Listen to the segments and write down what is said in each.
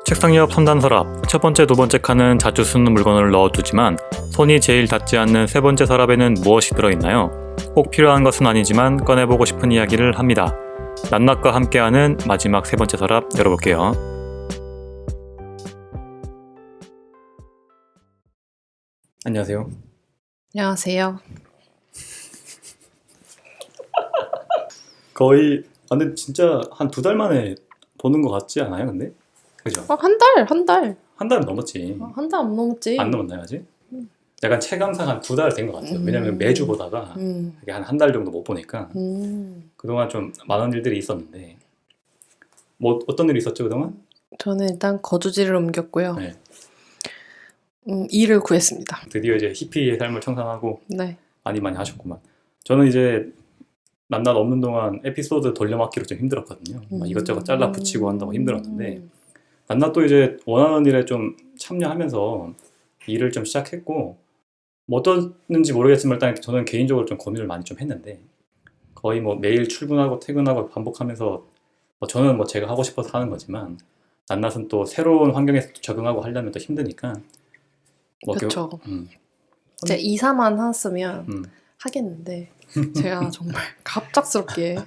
책상 옆 3단 서랍, 첫 번째, 두 번째 칸은 자주 쓰는 물건을 넣어두지만 손이 제일 닿지 않는 세 번째 서랍에는 무엇이 들어있나요? 꼭 필요한 것은 아니지만 꺼내보고 싶은 이야기를 합니다. 낱낱과 함께하는 마지막 세 번째 서랍 열어볼게요. 안녕하세요. 안녕하세요. 거의 근데 진짜 한 2달 만에 보는 것 같지 않아요? 근데? 그죠? 한 달. 한 달은 넘었지. 한 달 안 넘었지. 안 넘었나요 아직? 약간 체감상 한 2달 된 것 같아요. 왜냐면 매주 보다가 이게 한 달 정도 못 보니까 그동안 좀 많은 일들이 있었는데 뭐 어떤 일이 있었죠 그동안? 저는 일단 거주지를 옮겼고요. 네. 일을 구했습니다. 드디어 이제 히피의 삶을 청산하고 네. 많이 하셨구만. 저는 이제 낱낱 없는 동안 에피소드 돌려막기로 좀 힘들었거든요. 막 이것저것 잘라 붙이고 한다고 힘들었는데 낱낱도 이제 원하는 일에 좀 참여하면서 일을 좀 시작했고 뭐 어떻는지 모르겠지만 일단 저는 개인적으로 좀 고민을 많이 좀 했는데 거의 뭐 매일 출근하고 퇴근하고 반복하면서 뭐 저는 뭐 제가 하고 싶어서 하는 거지만 낱낱은 또 새로운 환경에 적응하고 하려면 또 힘드니까 뭐 그렇죠. 이제 이사만 했으면 하겠는데 제가 정말 갑작스럽게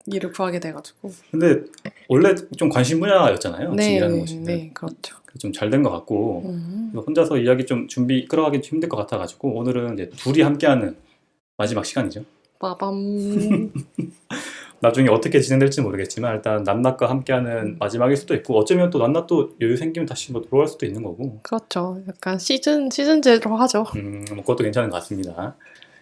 일을 구하게 돼가지고. 근데 원래 좀 관심 분야였잖아요. 네, 지금 일하는 곳이. 네, 그렇죠. 좀 잘 된 것 같고 그래서 혼자서 이야기 좀 준비 끌어가기 좀 힘들 것 같아가지고 오늘은 이제 둘이 함께하는 마지막 시간이죠. 빠밤. 나중에 어떻게 진행될지 모르겠지만 일단 낱낱과 함께하는 마지막일 수도 있고 어쩌면 또 낱낱도 여유 생기면 다시 뭐 돌아갈 수도 있는 거고. 그렇죠. 약간 시즌제로 하죠. 뭐 그것도 괜찮은 것 같습니다.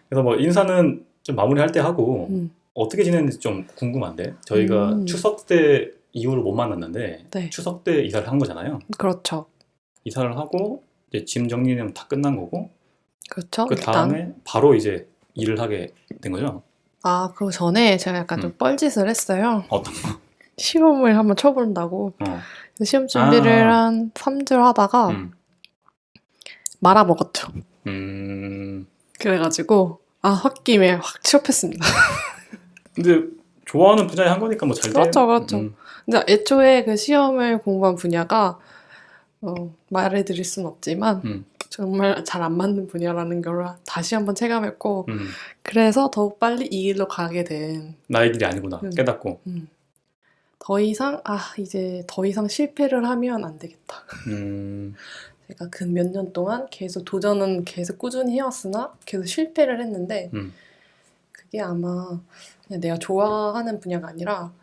그래서 뭐 인사는 좀 마무리할 때 하고 어떻게 지냈는지 좀 궁금한데 저희가 추석 때 이후로 못 만났는데 네. 추석 때 이사를 한 거잖아요. 그렇죠. 이사를 하고 이제 짐 정리는 다 끝난 거고 그렇죠. 그 다음에 바로 이제 일을 하게 된 거죠. 그 전에 제가 약간 좀 뻘짓을 했어요. 어떤 거? 시험을 한번 쳐본다고. 시험 준비를 한 3주 하다가 말아먹었죠. 그래가지고 홧김에 확 취업했습니다. 근데 좋아하는 분야에 한 거니까 뭐 잘 돼. 그렇죠. 근데 애초에 그 시험을 공부한 분야가 말해드릴 순 없지만 정말 잘 안 맞는 분야라는 걸 다시 한번 체감했고 그래서 더욱 빨리 이 길로 가게 된 나의 길이 아니구나 깨닫고 이제 더 이상 실패를 하면 안 되겠다. 제가 그 몇 년 동안 계속 도전은 계속 꾸준히 해왔으나 계속 실패를 했는데 그게 아마 그냥 내가 좋아하는 분야가 아니라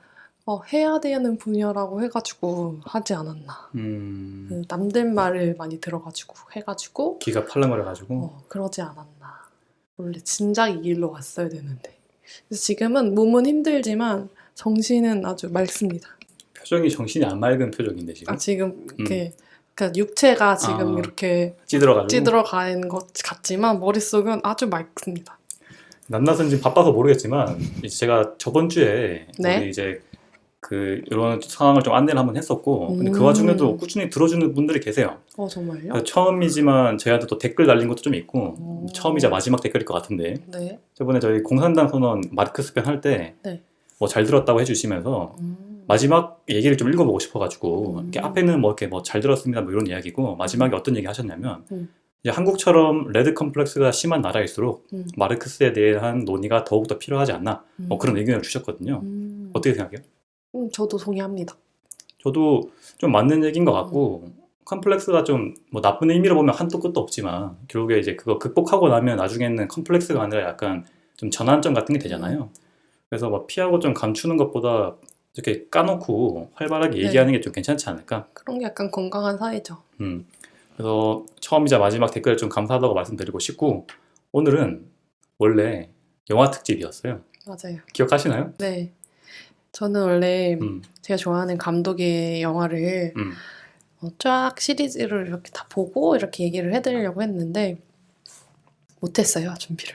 해야 되는 분야라고 해가지고 하지 않았나. 그 남들 말을 많이 들어가지고 해가지고 기가 팔랑거려가지고 그러지 않았나. 원래 진작 이 길로 갔어야 되는데. 그래서 지금은 몸은 힘들지만 정신은 아주 맑습니다. 표정이 정신이 안 맑은 표정인데 지금. 지금 이렇게 그러니까 육체가 지금 이렇게 찌들어가는 것 같지만 머릿속은 아주 맑습니다. 낱낱은 지금 바빠서 모르겠지만 이제 제가 저번 주에 네? 우리 이제 이런 상황을 좀 안내를 한번 했었고 근데 그 와중에도 꾸준히 들어주는 분들이 계세요. 정말요? 처음이지만 저희한테 또 댓글 달린 것도 좀 있고 처음이자 마지막 댓글일 것 같은데 네. 저번에 저희 공산당 선언 마르크스 편 할 때 뭐 잘 들었다고 해주시면서 마지막 얘기를 좀 읽어보고 싶어가지고 이렇게 앞에는 뭐 이렇게 뭐 잘 들었습니다 뭐 이런 이야기고 마지막에 어떤 얘기 하셨냐면 이제 한국처럼 레드 컴플렉스가 심한 나라일수록 마르크스에 대한 논의가 더욱더 필요하지 않나 뭐 그런 의견을 주셨거든요. 어떻게 생각해요? 저도 동의합니다. 저도 좀 맞는 얘기인 것 같고 컴플렉스가 좀 뭐 나쁜 의미로 보면 한도 끝도 없지만 결국에 이제 그거 극복하고 나면 나중에는 컴플렉스가 아니라 약간 좀 전환점 같은 게 되잖아요. 그래서 막 피하고 좀 감추는 것보다 이렇게 까놓고 활발하게 얘기하는 게 좀 괜찮지 않을까? 그런 게 약간 건강한 사이죠. 그래서 처음이자 마지막 댓글 좀 감사하다고 말씀드리고 싶고 오늘은 원래 영화 특집이었어요. 맞아요. 기억하시나요? 네. 저는 원래 제가 좋아하는 감독의 영화를 쫙 시리즈를 이렇게 다 보고 이렇게 얘기를 해드리려고 했는데 못했어요, 준비를.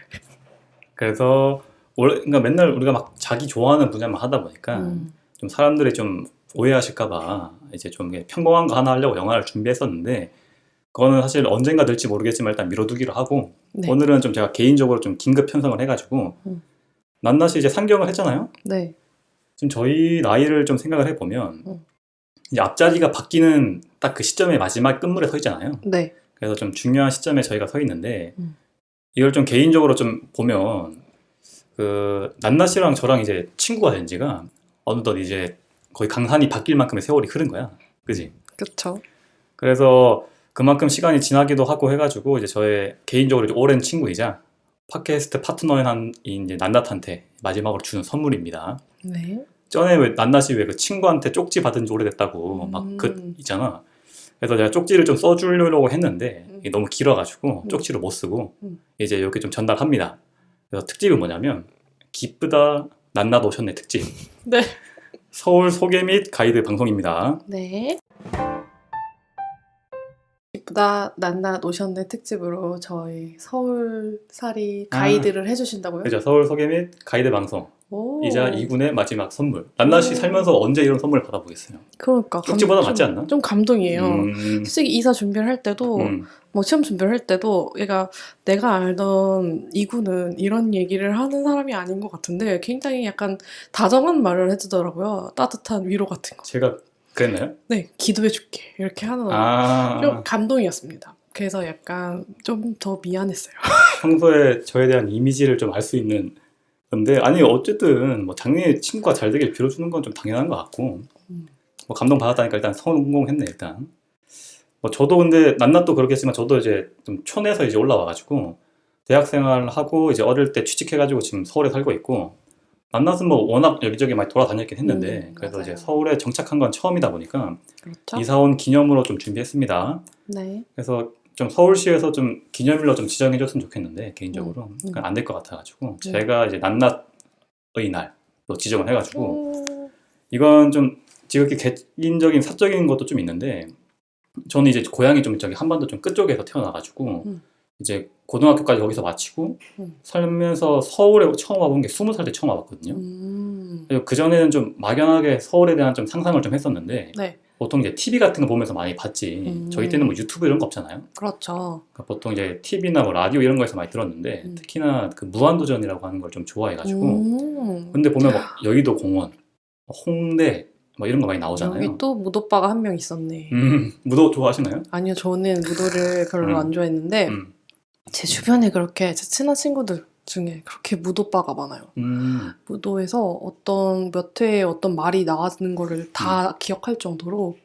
그래서 그러니까 맨날 우리가 막 자기 좋아하는 분야만 하다 보니까 좀 사람들이 좀 오해하실까봐 이제 좀 평범한 거 하나 하려고 영화를 준비했었는데 그거는 사실 언젠가 될지 모르겠지만 일단 미뤄두기로 하고 오늘은 좀 제가 개인적으로 좀 긴급 편성을 해가지고 낱낱이 이제 상경을 했잖아요. 네. 지금 저희 나이를 좀 생각을 해보면 이제 앞자리가 바뀌는 딱 그 시점의 마지막 끝물에 서 있잖아요. 네. 그래서 좀 중요한 시점에 저희가 서 있는데 음. 이걸 좀 개인적으로 좀 보면 그 난나 씨랑 저랑 이제 친구가 된 지가 어느덧 이제 거의 강산이 바뀔 만큼의 세월이 흐른 거야. 그지? 그쵸. 그래서 그만큼 시간이 지나기도 하고 해가지고 이제 저의 개인적으로 이제 오랜 친구이자 팟캐스트 파트너인 한 이제 난나한테 마지막으로 주는 선물입니다. 네. 전에 왜 난나 씨 왜 그 친구한테 쪽지 받은 지 오래됐다고 막 그 있잖아. 그래서 제가 쪽지를 좀 써주려고 했는데 이게 너무 길어가지고 쪽지를 못 쓰고 이제 이렇게 좀 전달합니다. 그래서 특집이 뭐냐면 기쁘다 난나 오셨네 특집. 네. 서울 소개 및 가이드 방송입니다. 네. 기쁘다 난나 노션네 특집으로 저희 서울살이 가이드를 해주신다고요? 그죠. 서울 소개 및 가이드 방송. 오. 이자 2군의 마지막 선물. 난나 씨 살면서 언제 이런 선물 받아보겠어요? 그러니까 쪽지보다 낫지 않나? 좀 감동이에요. 솔직히 이사 준비를 할 때도 뭐 시험 준비를 할 때도 얘가 내가 알던 이구는 이런 얘기를 하는 사람이 아닌 것 같은데 굉장히 약간 다정한 말을 해주더라고요. 따뜻한 위로 같은 거. 제가 그랬나요? 네, 기도해줄게 이렇게 하는 좀 감동이었습니다. 그래서 약간 좀 더 미안했어요. 평소에 저에 대한 이미지를 좀 알 수 있는 건데 아니 어쨌든 뭐 장래 친구가 잘 되길 빌어주는 건 좀 당연한 것 같고 뭐 감동 받았다니까 일단 성공했네 일단. 뭐 저도 근데 낱낱도 그렇겠지만 저도 이제 좀 촌에서 이제 올라와가지고 대학생활 하고 이제 어릴 때 취직해가지고 지금 서울에 살고 있고 낱낱은 뭐 워낙 여기저기 많이 돌아다녔긴 했는데 그래도 맞아요. 이제 서울에 정착한 건 처음이다 보니까 그렇죠? 이사 온 기념으로 좀 준비했습니다. 네. 그래서 좀 서울시에서 좀 기념일로 좀 지정해줬으면 좋겠는데 개인적으로 안 될 것 같아가지고 제가 이제 낱낱의 날로 지정을 해가지고 이건 좀 지극히 개인적인 사적인 것도 좀 있는데 저는 이제 고향이 좀 저기 한반도 좀 끝쪽에서 태어나가지고 이제 고등학교까지 거기서 마치고 살면서 서울에 처음 와본 게 20살 때 처음 와봤거든요. 그리고 그전에는 좀 막연하게 서울에 대한 좀 상상을 좀 했었는데 네. 보통 이제 TV 같은 거 보면서 많이 봤지 저희 때는 뭐 유튜브 이런 거 없잖아요. 그렇죠. 그러니까 보통 이제 TV나 뭐 라디오 이런 거에서 많이 들었는데 특히나 그 무한도전이라고 하는 걸 좀 좋아해가지고 근데 보면 막 여의도 공원, 홍대 막 이런 거 많이 나오잖아요. 여기 또 무도빠가 한 명 있었네. 무도 좋아하시나요? 아니요, 저는 무도를 별로 안 좋아했는데 제 주변에 그렇게 제 친한 친구들 중에 그렇게 무도빠가 많아요. 무도에서 어떤 몇 회에 어떤 말이 나왔는 거를 다 기억할 정도로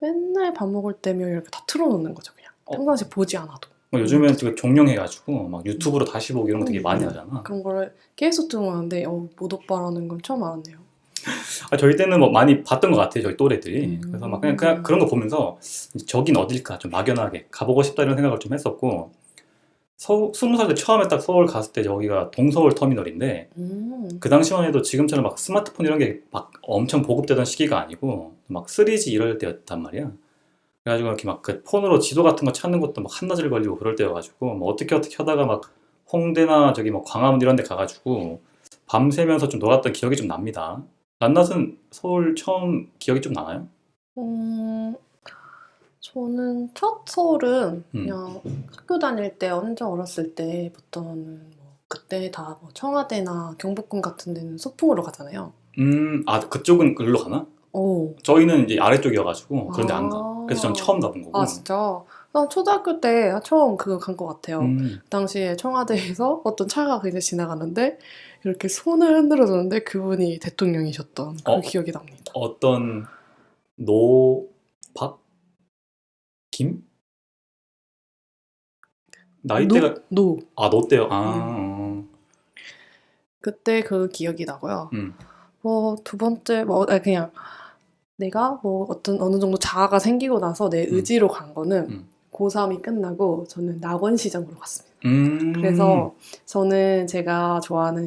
맨날 밥 먹을 때면 이렇게 다 틀어놓는 거죠, 그냥. 평상시 보지 않아도. 요즘엔 되게 종영해가지고 막 유튜브로 다시 보기 이런 거 되게 많이 하잖아. 그런 거를 계속 들어오는데 무도빠라는 건 처음 알았네요. 저희 때는 뭐 많이 봤던 것 같아요, 저희 또래들이. 그래서 막 그냥 그런 거 보면서 저긴 어딜까 좀 막연하게 가보고 싶다 이런 생각을 좀 했었고 20살 때 처음에 딱 서울 갔을 때 여기가 동서울 터미널인데 그 당시만 해도 지금처럼 막 스마트폰 이런 게 막 엄청 보급되던 시기가 아니고 막 3G 이럴 때였단 말이야. 그래가지고 이렇게 막 그 폰으로 지도 같은 거 찾는 것도 막 한나절 걸리고 그럴 때여가지고 뭐 어떻게 하다가 막 홍대나 저기 뭐 광화문 이런 데 가가지고 밤새면서 좀 놀았던 기억이 좀 납니다. 낱낱은 서울 처음 기억이 좀 나나요? 저는 첫 서울은 그냥 학교 다닐 때 완전 어렸을 때부터는 뭐 그때 다 뭐 청와대나 경복궁 같은 데는 소풍으로 가잖아요. 그쪽은 글로 가나? 저희는 이제 아래쪽이어가지고 그런 데 안 가. 그래서 전 처음 가본 거고. 아, 진짜? 난 초등학교 때 처음 그거 간 것 같아요. 그 당시에 청와대에서 어떤 차가 그냥 지나가는데 이렇게 손을 흔들어 주는데 그분이 대통령이셨던 그 기억이 납니다. 어떤 노박? 김? 나이대가 노 때요. 그때 그 기억이 나고요. 뭐 두 번째 그냥 내가 뭐 어느 정도 자아가 생기고 나서 내 의지로 간 거는 고3이 끝나고 저는 낙원시장으로 갔습니다. 그래서 저는 제가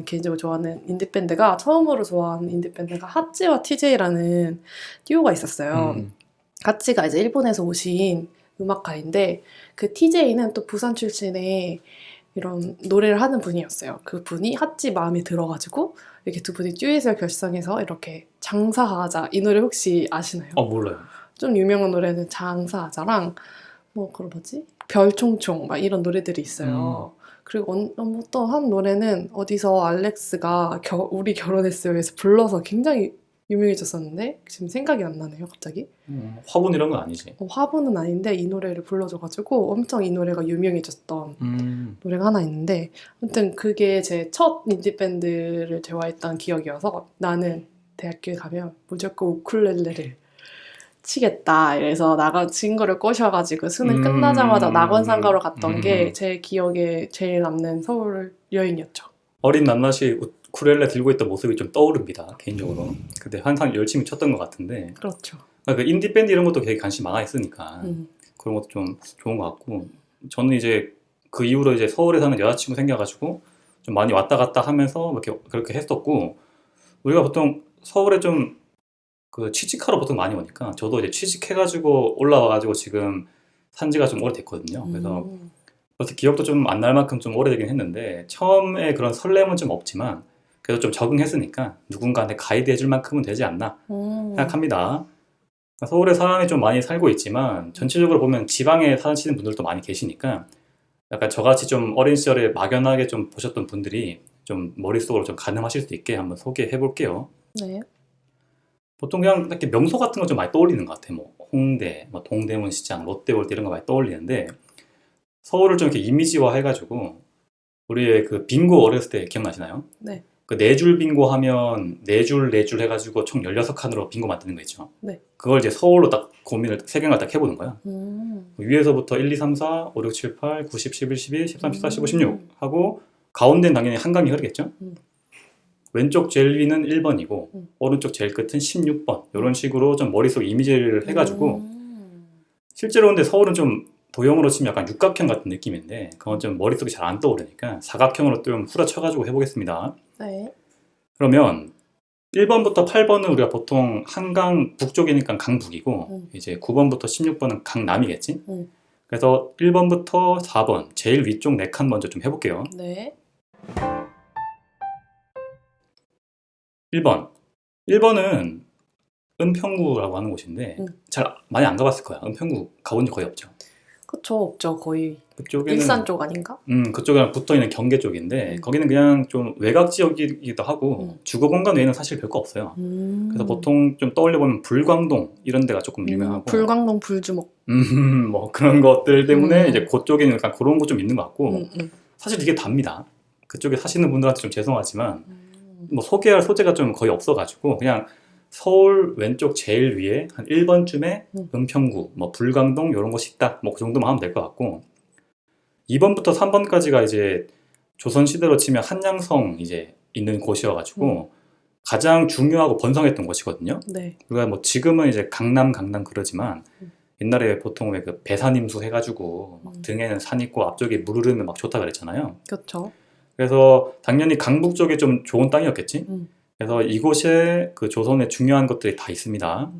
개인적으로 좋아하는 인디밴드가 처음으로 좋아하는 인디밴드가 하찌와 TJ라는 듀오가 있었어요. 하찌가 이제 일본에서 오신 음악가인데 그 TJ는 또 부산 출신의 이런 노래를 하는 분이었어요. 그 분이 하찌 마음에 들어가지고 이렇게 두 분이 듀엣을 결성해서 이렇게 장사하자 이 노래 혹시 아시나요? 몰라요. 좀 유명한 노래는 장사하자랑 뭐 그런 뭐지? 별총총 막 이런 노래들이 있어요. 그리고 어떤 한 노래는 어디서 알렉스가 우리 결혼했어요 해서 불러서 굉장히 유명해졌었는데 지금 생각이 안 나네요, 갑자기. 화분 이런 건 아니지. 화분은 아닌데 이 노래를 불러줘가지고 엄청 이 노래가 유명해졌던 노래가 하나 있는데 아무튼 그게 제 첫 인디밴드를 좋아했던 기억이어서 나는 대학교에 가면 무조건 우쿨렐레를 치겠다. 이래서 친구를 꼬셔가지고 수능 끝나자마자 낙원상가로 갔던 게 제 기억에 제일 남는 서울 여행이었죠. 어린 낱낱이 우쿨렐레 들고 있던 모습이 좀 떠오릅니다, 개인적으로. 근데 항상 열심히 쳤던 것 같은데. 그렇죠. 그 인디 밴드 이런 것도 되게 관심 많아 있으니까 그런 것도 좀 좋은 것 같고. 저는 이제 그 이후로 이제 서울에 사는 여자친구 생겨가지고 좀 많이 왔다 갔다 하면서 이렇게 그렇게 했었고, 우리가 보통 서울에 좀 그 취직하러 보통 많이 오니까 저도 이제 취직해가지고 올라와가지고 지금 산 지가 좀 오래됐거든요. 그래서 그래서 기억도 좀 안 날 만큼 좀 오래되긴 했는데 처음에 그런 설렘은 좀 없지만 그래도 좀 적응했으니까 누군가한테 가이드 해줄 만큼은 되지 않나 생각합니다. 서울에 사람이 좀 많이 살고 있지만 전체적으로 보면 지방에 사시는 분들도 많이 계시니까 약간 저같이 좀 어린 시절에 막연하게 좀 보셨던 분들이 좀 머릿속으로 좀 가늠하실 수 있게 한번 소개해 볼게요. 네. 보통 그냥 이렇게 명소 같은 거 좀 많이 떠올리는 것 같아요. 뭐 홍대, 뭐 동대문 시장, 롯데월드 이런 거 많이 떠올리는데 서울을 좀 이렇게 이미지화 해가지고 우리의 그 빙고 어렸을 때 기억나시나요? 네. 그 네 줄 빙고 하면 네 줄 해가지고 총 16칸으로 빙고 만드는 거 있죠. 네. 그걸 이제 서울로 딱 고민을 세경을 딱 해보는 거야. 위에서부터 1, 2, 3, 4, 5, 6, 7, 8, 9, 10, 11, 12, 13, 14, 15, 16 하고 가운데는 당연히 한강이 흐르겠죠. 왼쪽 제일 위는 1번이고 오른쪽 제일 끝은 16번 이런 식으로 좀 머릿속 이미지를 해가지고 실제로 근데 서울은 좀 도형으로 치면 약간 육각형 같은 느낌인데 그건 좀 머릿속에 잘 안 떠오르니까 사각형으로 좀 후려쳐가지고 해보겠습니다. 네. 그러면 1번부터 8번은 우리가 보통 한강 북쪽이니까 강북이고 이제 9번부터 16번은 강남이겠지? 그래서 1번부터 4번 제일 위쪽 4칸 먼저 좀 해볼게요. 네. 1번. 1번은 은평구라고 하는 곳인데 잘 많이 안 가봤을 거야. 은평구 가본 적 거의 없죠. 그쵸, 없죠. 거의 그쪽에는 일산 쪽 아닌가? 그쪽이랑 붙어있는 경계 쪽인데 거기는 그냥 좀 외곽 지역이기도 하고 주거 공간 외에는 사실 별거 없어요. 그래서 보통 좀 떠올려보면 불광동 이런 데가 조금 유명하고 불광동 불주먹 뭐 그런 것들 때문에 이제 그쪽에는 약간 그런 거 좀 있는 것 같고 사실 이게 답니다. 그쪽에 사시는 분들한테 좀 죄송하지만 뭐 소개할 소재가 좀 거의 없어가지고 그냥 서울 왼쪽 제일 위에 한 1번쯤에 은평구, 뭐 불광동 이런 곳이 있다. 뭐 그 정도만 하면 될 것 같고 2번부터 3번까지가 이제 조선시대로 치면 한양성 이제 있는 곳이어가지고 가장 중요하고 번성했던 곳이거든요. 네. 우리가 뭐 지금은 이제 강남 그러지만 옛날에 보통 왜 그 배산임수 해가지고 막 등에는 산 있고 앞쪽에 물 흐르면 막 좋다 그랬잖아요. 그렇죠. 그래서 당연히 강북 쪽에 좀 좋은 땅이었겠지. 그래서 이곳에 그 조선의 중요한 것들이 다 있습니다.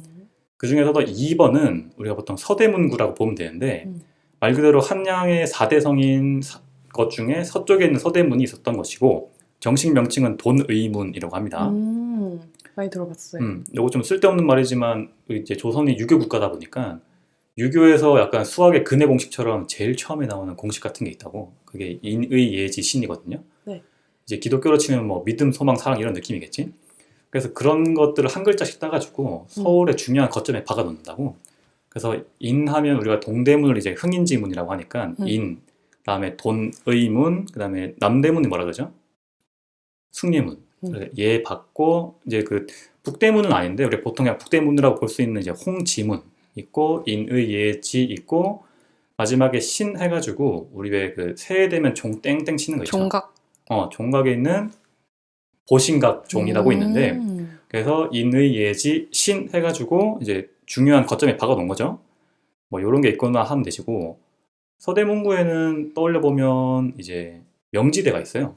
그 중에서도 2번은 우리가 보통 서대문구라고 보면 되는데 말 그대로 한양의 4대 성인 것 중에 서쪽에 있는 서대문이 있었던 것이고 정식 명칭은 돈의문이라고 합니다. 많이 들어봤어요. 이거 좀 쓸데없는 말이지만 이제 조선이 유교 국가다 보니까 유교에서 약간 수학의 근해 공식처럼 제일 처음에 나오는 공식 같은 게 있다고. 그게 인의 예지 신이거든요. 네. 이제 기독교로 치면 뭐 믿음, 소망, 사랑 이런 느낌이겠지. 그래서 그런 것들을 한 글자씩 따가지고 서울의 중요한 거점에 박아 놓는다고. 그래서 인하면 우리가 동대문을 이제 흥인지문이라고 하니까 인, 그다음에 돈의문, 그다음에 남대문이 뭐라 그러죠? 숭례문. 얘 받고 이제 그 북대문은 아닌데 우리 보통 그냥 북대문이라고 볼 수 있는 이제 홍지문 있고 인의 예지 있고 마지막에 신 해가지고 우리 왜 그 새해 되면 종 땡땡 치는 거 있죠? 종각. 종각에 있는 보신각 종이라고 있는데 그래서 인의 예지 신 해가지고 이제 중요한 거점에 박아 놓은 거죠. 뭐 이런 게 있거나 하면 되시고 서대문구에는 떠올려 보면 이제 명지대가 있어요.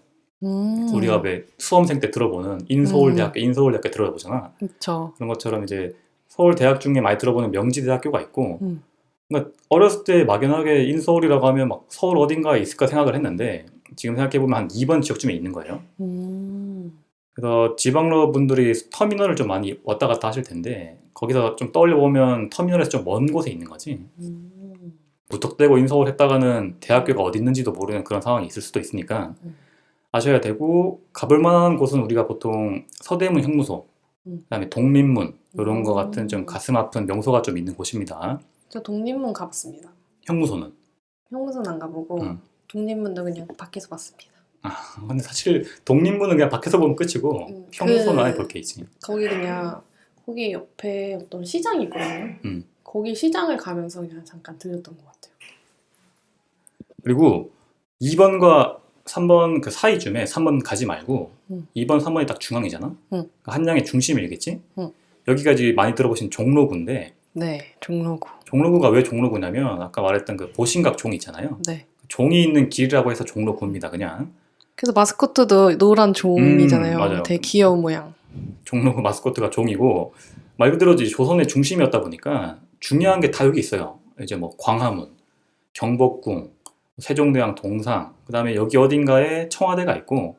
우리가 왜 수험생 때 들어보는 인서울대학교 들어보잖아. 그렇죠. 그런 것처럼 이제 서울대학 중에 많이 들어보는 명지대학교가 있고 그러니까 어렸을 때 막연하게 인서울이라고 하면 막 서울 어딘가에 있을까 생각을 했는데 지금 생각해보면 한 2번 지역쯤에 있는 거예요. 그래서 지방로 분들이 터미널을 좀 많이 왔다 갔다 하실 텐데 거기서 좀 떠올려보면 터미널에서 좀 먼 곳에 있는 거지. 무턱대고 인서울 했다가는 대학교가 어디 있는지도 모르는 그런 상황이 있을 수도 있으니까 아셔야 되고 가볼 만한 곳은 우리가 보통 서대문 형무소 그다음에 독립문 이런 거 음. 같은 좀 가슴 아픈 명소가 좀 있는 곳입니다. 저 독립문 가봤습니다. 형무소는. 형무소는 안 가보고 응. 독립문도 그냥 밖에서 봤습니다. 근데 사실 독립문은 그냥 밖에서 보면 끝이고 형무소는 안에 볼 게 있지. 거기 그냥 거기 옆에 어떤 시장이 있거든요. 음. 거기 시장을 가면서 그냥 잠깐 들렸던 것 같아요. 그리고 2번과 3번 그 사이쯤에 3번 가지 말고 2번, 3번이 딱 중앙이잖아. 그러니까 한양의 중심이겠지. 여기가 이제 많이 들어보신 종로구인데 네, 종로구. 종로구가 왜 종로구냐면 아까 말했던 그 보신각 종 있잖아요. 네. 종이 있는 길이라고 해서 종로구입니다. 그냥. 그래서 마스코트도 노란 종이잖아요. 맞아요. 되게 귀여운 모양. 종로구 마스코트가 종이고 말 그대로 이제 조선의 중심이었다 보니까 중요한 게 다 여기 있어요. 이제 뭐 광화문, 경복궁, 세종대왕 동상, 그다음에 여기 어딘가에 청와대가 있고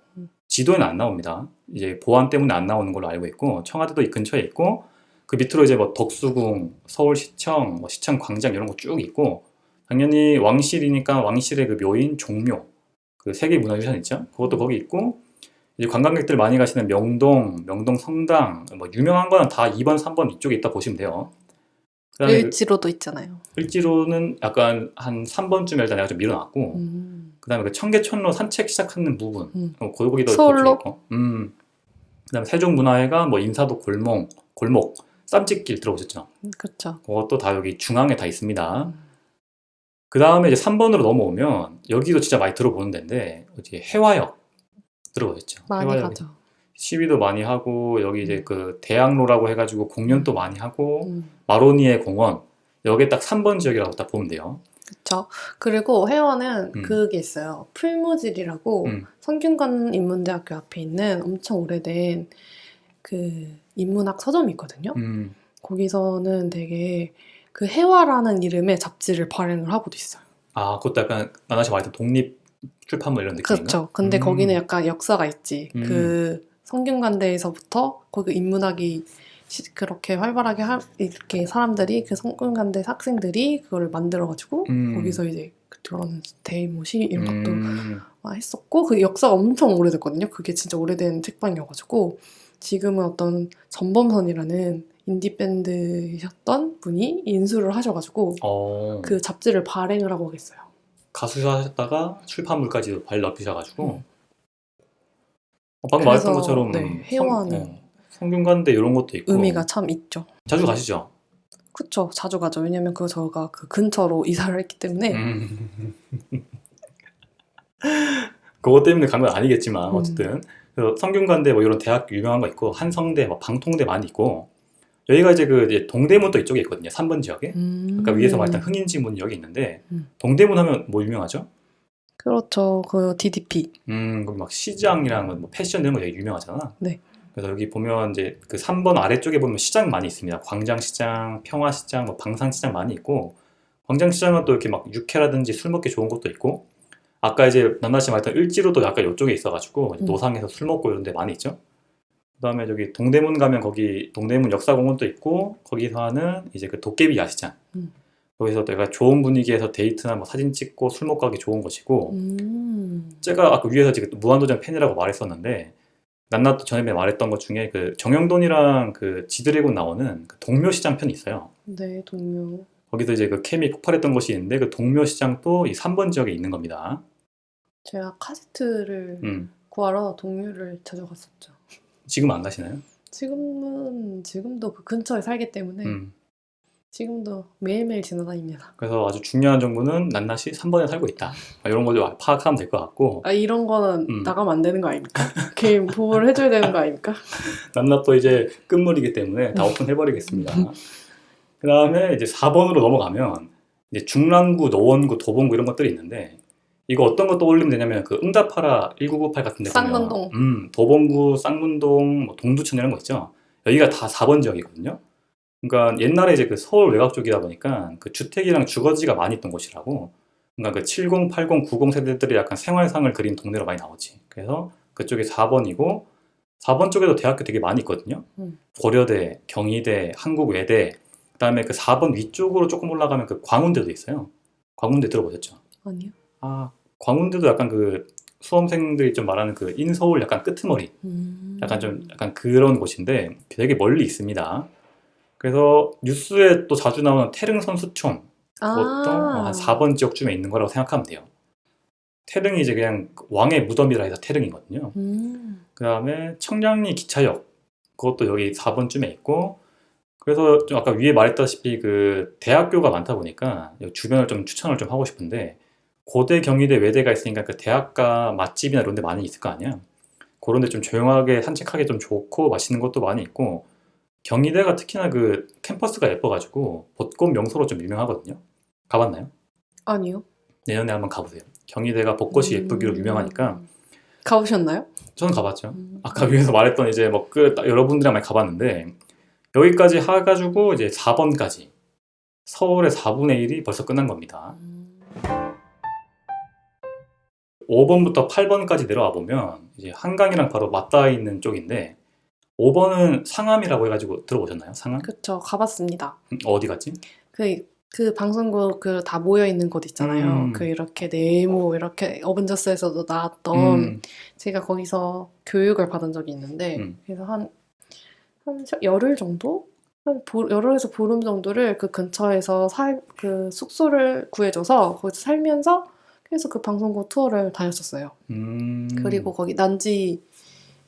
지도에는 안 나옵니다. 이제 보안 때문에 안 나오는 걸로 알고 있고 청와대도 이 근처에 있고 그 밑으로 이제 뭐 덕수궁, 서울시청, 뭐 시청 광장 이런 거 쭉 있고 당연히 왕실이니까 왕실의 그 묘인 종묘, 그 세계문화유산 있죠? 그것도 거기 있고 이제 관광객들 많이 가시는 명동, 명동 성당, 뭐 유명한 거는 다 2번, 3번 이쪽에 있다 보시면 돼요. 그다음에 을지로도 있잖아요. 을지로는 약간 한 3번쯤에 일단 내가 좀 밀어놨고 그다음에 그 청계천로 산책 시작하는 부분 거기도 서울로? 있고 그다음에 세종문화회가 뭐 인사도 골목 쌈짓길 들어보셨죠? 그렇죠. 그것도 다 여기 중앙에 다 있습니다. 그 다음에 이제 3번으로 넘어오면 여기도 진짜 많이 들어보는 데인데 어디 해화역 들어보셨죠? 많이 해화역에 가죠. 시위도 많이 하고 여기 이제 그 대학로라고 해가지고 공연도 많이 하고 마로니에 공원 여기 딱 3번 지역이라고 딱 보면 돼요. 그렇죠. 그리고 해화는 그게 있어요. 풀무질이라고 성균관 인문대학교 앞에 있는 엄청 오래된 그 인문학 서점이 있거든요. 거기서는 되게 그 해화라는 이름의 잡지를 발행을 하고도 있어요. 아, 그것도 약간 나나씨 말했던 독립 출판물 이런 느낌인가? 그렇죠. 근데 거기는 약간 역사가 있지. 그 성균관대에서부터 거기 인문학이 그렇게 활발하게 이렇게 사람들이 그 성균관대 학생들이 그걸 만들어가지고 거기서 이제 들어오는 데이모시 이런 것도 했었고 그 역사가 엄청 오래됐거든요. 그게 진짜 오래된 책방이어가지고 지금은 어떤 전범선이라는 인디 밴드셨던 분이 인수를 하셔가지고 그 잡지를 발행을 하고 계세요. 가수하셨다가 출판물까지도 발 넓히셔가지고 방금 말했던 것처럼 네, 해화는 성균관대 이런 것도 있고 의미가 참 있죠. 자주 가시죠? 그쵸, 자주 가죠. 왜냐면 저가 그 근처로 이사를 했기 때문에 그것 때문에 간 건 아니겠지만 어쨌든 그래서 성균관대 뭐 이런 대학 유명한 거 있고 한성대, 뭐 방통대 많이 있고 여기가 이제 그 이제 동대문도 이쪽에 있거든요. 3번 지역에. 아까 위에서 말했던 흥인지문 여기 있는데 동대문 하면 뭐 유명하죠? 그렇죠. 그 DDP. 거기 막 시장이랑 뭐 패션 이런 거 되게 유명하잖아. 네. 그래서 여기 보면 이제 그 3번 아래쪽에 보면 시장 많이 있습니다. 광장시장, 평화시장, 뭐 방산시장 많이 있고 광장시장은 또 이렇게 막 육회라든지 술 먹기 좋은 곳도 있고 아까 이제 난나씨 말했던 을지로도 약간 이쪽에 있어가지고 노상에서 술 먹고 이런 데 많이 있죠. 그다음에 저기 동대문 가면 거기 동대문 역사공원도 있고 거기서 하는 이제 그 도깨비 야시장 거기서 내가 좋은 분위기에서 데이트나 뭐 사진 찍고 술 먹고 하기 좋은 곳이고 제가 아까 위에서 지금 무한도전 팬이라고 말했었는데 난나도 전에 말했던 것 중에 그 정영돈이랑 그 지드래곤 나오는 그 동묘시장 편이 있어요. 네, 동묘. 거기서 이제 그 캠이 폭발했던 곳이 있는데 그 동묘시장도 이 3번 지역에 있는 겁니다. 제가 카세트를 구하러 동묘를 자주 갔었죠. 지금 안 가시나요? 지금도 그 근처에 살기 때문에 지금도 매일매일 지나다닙니다. 그래서 아주 중요한 정보는 난나씨 3번에 살고 있다. 이런 거 좀 파악하면 될 것 같고. 이런 거는 나가면 안 되는 거 아닙니까? 개인 보호를 해줘야 되는 거 아닙니까? 난나또 이제 끝물이기 때문에 다 오픈해버리겠습니다. 그 다음에 이제 4번으로 넘어가면 이제 중랑구, 노원구, 도봉구 이런 것들이 있는데 이거 어떤 거 떠올리면 되냐면 그 응답하라 1998 같은 데 보면 쌍문동. 도봉구, 쌍문동, 뭐 동두천 이런 거 있죠. 여기가 다 4번 지역이거든요. 그러니까 옛날에 이제 그 서울 외곽 쪽이다 보니까 그 주택이랑 주거지가 많이 있던 곳이라고. 그러니까 그 70, 80, 90 세대들이 약간 생활상을 그린 동네로 많이 나오지. 그래서 그쪽이 4번이고 4번 쪽에도 대학교 되게 많이 있거든요. 고려대, 경희대, 한국외대. 그다음에 그 4번 위쪽으로 조금 올라가면 그 광운대도 있어요. 광운대 들어보셨죠? 아니요. 광운대도 약간 그 수험생들이 좀 말하는 그 인서울 약간 끄트머리, 약간 그런 곳인데 되게 멀리 있습니다. 그래서 뉴스에 또 자주 나오는 태릉 선수촌, 그것도 한 4번 지역쯤에 있는 거라고 생각하면 돼요. 태릉이 이제 그냥 왕의 무덤이라 해서 태릉이거든요. 그 다음에 청량리 기차역, 그것도 여기 4번쯤에 있고, 그래서 좀 아까 위에 말했다시피 그 대학교가 많다 보니까 여기 주변을 좀 추천을 좀 하고 싶은데, 고대, 경희대, 외대가 있으니까 그 대학가 맛집이나 이런 데 많이 있을 거 아니야. 그런 데 좀 조용하게 산책하기 좀 좋고 맛있는 것도 많이 있고, 경희대가 특히나 그 캠퍼스가 예뻐가지고 벚꽃 명소로 좀 유명하거든요. 가봤나요? 아니요. 내년에 한번 가보세요. 경희대가 벚꽃이 예쁘기로 유명하니까. 가보셨나요? 저는 가봤죠. 아까 위에서 말했던 이제 뭐 여러분들이랑 많이 가봤는데, 여기까지 해가지고 이제 4번까지 서울의 4분의 1이 벌써 끝난 겁니다. 5번부터 8번까지 내려와 보면 이제 한강이랑 바로 맞닿아 있는 쪽인데, 5번은 상암이라고 해가지고 들어보셨나요? 상암? 그쵸, 가봤습니다. 어디 갔지? 그 방송국 그 다 모여 있는 곳 있잖아요. 그 이렇게 네모 이렇게 어벤져스에서도 나왔던 제가 거기서 교육을 받은 적이 있는데 그래서 한 열흘 정도? 열흘에서 보름 정도를 그 근처에서 그 숙소를 구해줘서 거기서 살면서 그래서 그 방송국 투어를 다녔었어요. 그리고 거기 난지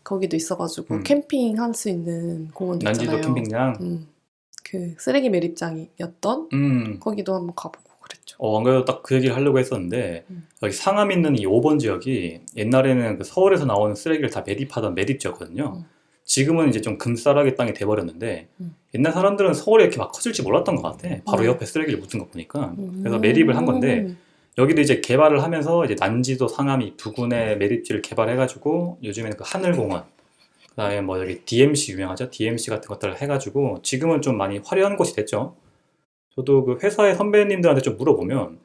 거기도 있어가지고 캠핑 할 수 있는 공원도 있잖아요. 난지도 캠핑장? 그 쓰레기 매립장이었던 거기도 한번 가보고 그랬죠. 안 그래도 딱 그 얘기를 하려고 했었는데, 여기 상암 있는 이 5번 지역이 옛날에는 그 서울에서 나오는 쓰레기를 다 매립하던 매립지였거든요. 지금은 이제 좀 금싸라기 땅이 돼버렸는데, 옛날 사람들은 서울에 이렇게 막 커질지 몰랐던 것 같아. 바로 옆에 쓰레기를 묻은 거 보니까. 그래서 매립을 한 건데, 여기도 이제 개발을 하면서 이제 난지도 상암이 두 군의 매립지를 개발해가지고 요즘에는 그 하늘공원, 그다음에 뭐 여기 DMC 유명하죠. DMC 같은 것들을 해가지고 지금은 좀 많이 화려한 곳이 됐죠. 저도 그 회사의 선배님들한테 좀 물어보면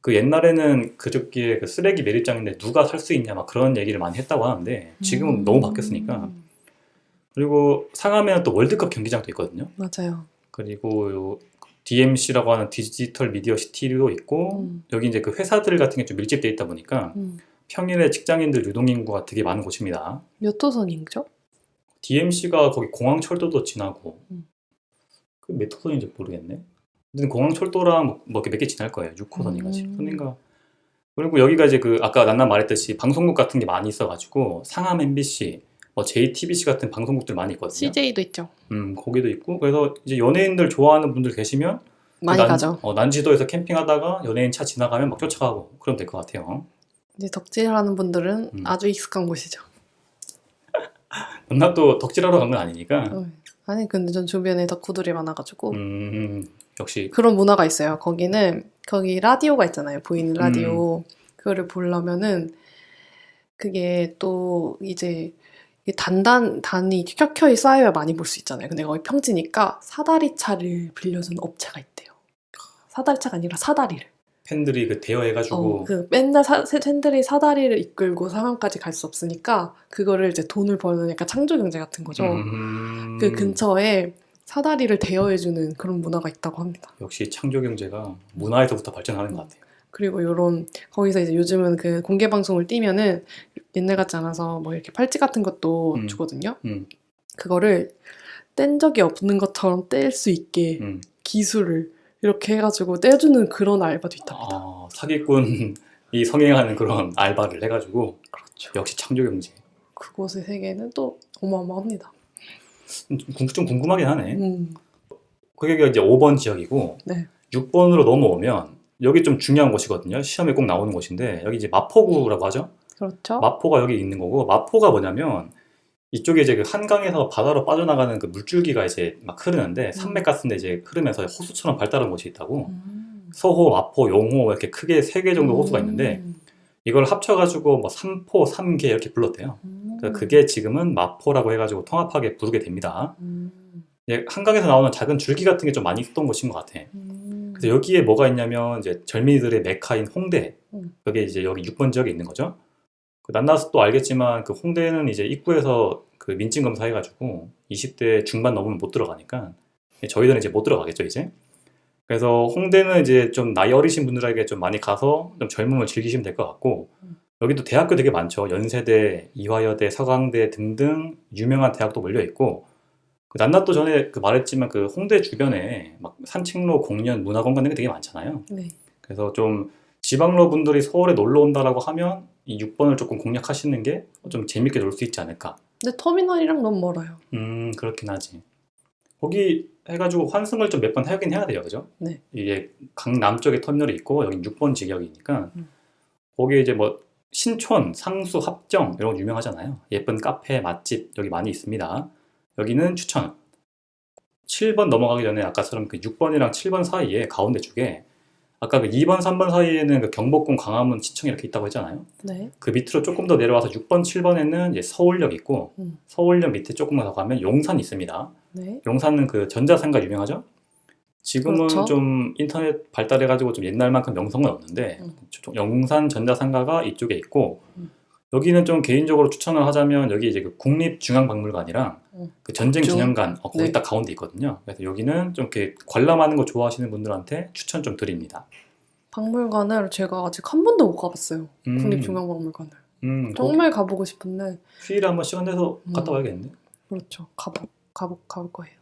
그 옛날에는 그저께 그 쓰레기 매립장인데 누가 살 수 있냐 막 그런 얘기를 많이 했다고 하는데 지금은 너무 바뀌었으니까. 그리고 상암에는 또 월드컵 경기장도 있거든요. 맞아요. 그리고 요 DMC라고 하는 디지털 미디어 시티도 있고 여기 이제 그 회사들 같은 게 좀 밀집돼 있다 보니까 평일에 직장인들 유동인구가 되게 많은 곳입니다. 몇 호선인죠? DMC가 거기 공항철도도 지나고 그 몇 호선인지 모르겠네. 근데 공항철도랑 뭐 이렇게 몇 개 지날 거예요. 6호선인가 10호선인가. 그리고 여기가 이제 그 아까 난나 말했듯이 방송국 같은 게 많이 있어가지고 상암 MBC, 뭐 JTBC 같은 방송국들 많이 있거든요. CJ도 있죠. 거기도 있고 그래서 이제 연예인들 좋아하는 분들 계시면 많이 가죠. 난지도에서 캠핑하다가 연예인 차 지나가면 막 쫓아가고 그러면 될 것 같아요. 이제 덕질하는 분들은 아주 익숙한 곳이죠. 나 또 덕질하러 간 건 아니니까. 아니 근데 전 주변에 덕후들이 많아가지고 역시 그런 문화가 있어요. 거기 라디오가 있잖아요. 보이는 라디오. 그거를 보려면은 그게 또 이제 단이 켜켜이 쌓여야 많이 볼 수 있잖아요. 근데 거기 평지니까 사다리차를 빌려주는 업체가 있대요. 사다리차가 아니라 사다리를. 팬들이 그 대여해가지고 맨날 팬들이 사다리를 이끌고 상암까지 갈 수 없으니까 그거를 이제 돈을 버는 약간 창조 경제 같은 거죠. 그 근처에 사다리를 대여해주는 그런 문화가 있다고 합니다. 역시 창조 경제가 문화에서부터 발전하는 것 같아요. 그리고 거기서 이제 요즘은 그 공개 방송을 띄면은 옛날 같지 않아서 뭐 이렇게 팔찌 같은 것도 주거든요. 그거를 뗀 적이 없는 것처럼 뗄 수 있게 기술을 이렇게 해가지고 떼주는 그런 알바도 있답니다. 사기꾼이 성행하는 그런 알바를 해가지고. 그렇죠. 역시 창조 경제. 그곳의 세계는 또 어마어마합니다. 좀 궁금하긴 하네. 그게 이제 5번 지역이고 네. 6번으로 넘어오면 여기 좀 중요한 곳이거든요. 시험에 꼭 나오는 곳인데 여기 이제 마포구라고 하죠. 그렇죠. 마포가 여기 있는 거고 마포가 뭐냐면 이쪽에 이제 그 한강에서 바다로 빠져나가는 그 물줄기가 이제 막 흐르는데 산맥 같은데 이제 흐르면서 호수처럼 발달한 곳이 있다고. 서호, 마포, 용호 이렇게 크게 3개 정도 호수가 있는데 이걸 합쳐가지고 뭐 삼포, 삼계 이렇게 불렀대요. 그래서 그게 지금은 마포라고 해가지고 통합하게 부르게 됩니다. 한강에서 나오는 작은 줄기 같은 게 좀 많이 있었던 곳인 것 같아. 그래서 여기에 뭐가 있냐면 이제 젊은이들의 메카인 홍대. 그게 이제 여기 6번 지역에 있는 거죠. 난나서 또 알겠지만 그 홍대는 이제 입구에서 그 민증 검사해가지고 20대 중반 넘으면 못 들어가니까 저희들은 이제 못 들어가겠죠 이제. 그래서 홍대는 이제 좀 나이 어리신 분들에게 좀 많이 가서 좀 젊음을 즐기시면 될 것 같고 여기도 대학교 되게 많죠. 연세대, 이화여대, 서강대 등등 유명한 대학도 몰려 있고 그 난나또 전에 그 말했지만 그 홍대 주변에 막 산책로, 공연, 문화관 같은 게 되게 많잖아요. 네. 그래서 좀 지방로 분들이 서울에 놀러 온다라고 하면 이 6번을 조금 공략하시는 게 좀 재밌게 놀 수 있지 않을까. 근데 터미널이랑 너무 멀어요. 그렇긴 하지. 거기 해가지고 환승을 좀 몇 번 하긴 해야 돼요, 그죠? 네. 이게 강남 쪽에 터미널이 있고 여기 6번 지역이니까 거기에 이제 뭐 신촌, 상수, 합정 이런 거 유명하잖아요. 예쁜 카페, 맛집 여기 많이 있습니다. 여기는 추천. 7번 넘어가기 전에 아까처럼 그 6번이랑 7번 사이에 가운데 쪽에 아까 그 2번, 3번 사이에는 그 경복궁, 광화문, 시청 이렇게 있다고 했잖아요. 네. 그 밑으로 조금 더 내려와서 6번, 7번에는 이제 서울역 있고 서울역 밑에 조금만 더 가면 용산 있습니다. 네. 용산은 그 전자상가 유명하죠? 지금은 그렇죠. 좀 인터넷 발달해가지고 좀 옛날만큼 명성은 없는데 용산 전자상가가 이쪽에 있고 여기는 좀 개인적으로 추천을 하자면 여기 이제 그 국립중앙박물관이랑 그 전쟁기념관 거기 네. 딱 가운데 있거든요. 그래서 여기는 좀 이렇게 관람하는 거 좋아하시는 분들한테 추천 좀 드립니다. 박물관을 제가 아직 한 번도 못 가봤어요. 음. 국립중앙박물관을. 거기 정말 가보고 싶은데. 휴일에 한번 시간 내서 갔다 와야겠는데. 그렇죠. 가볼 거예요.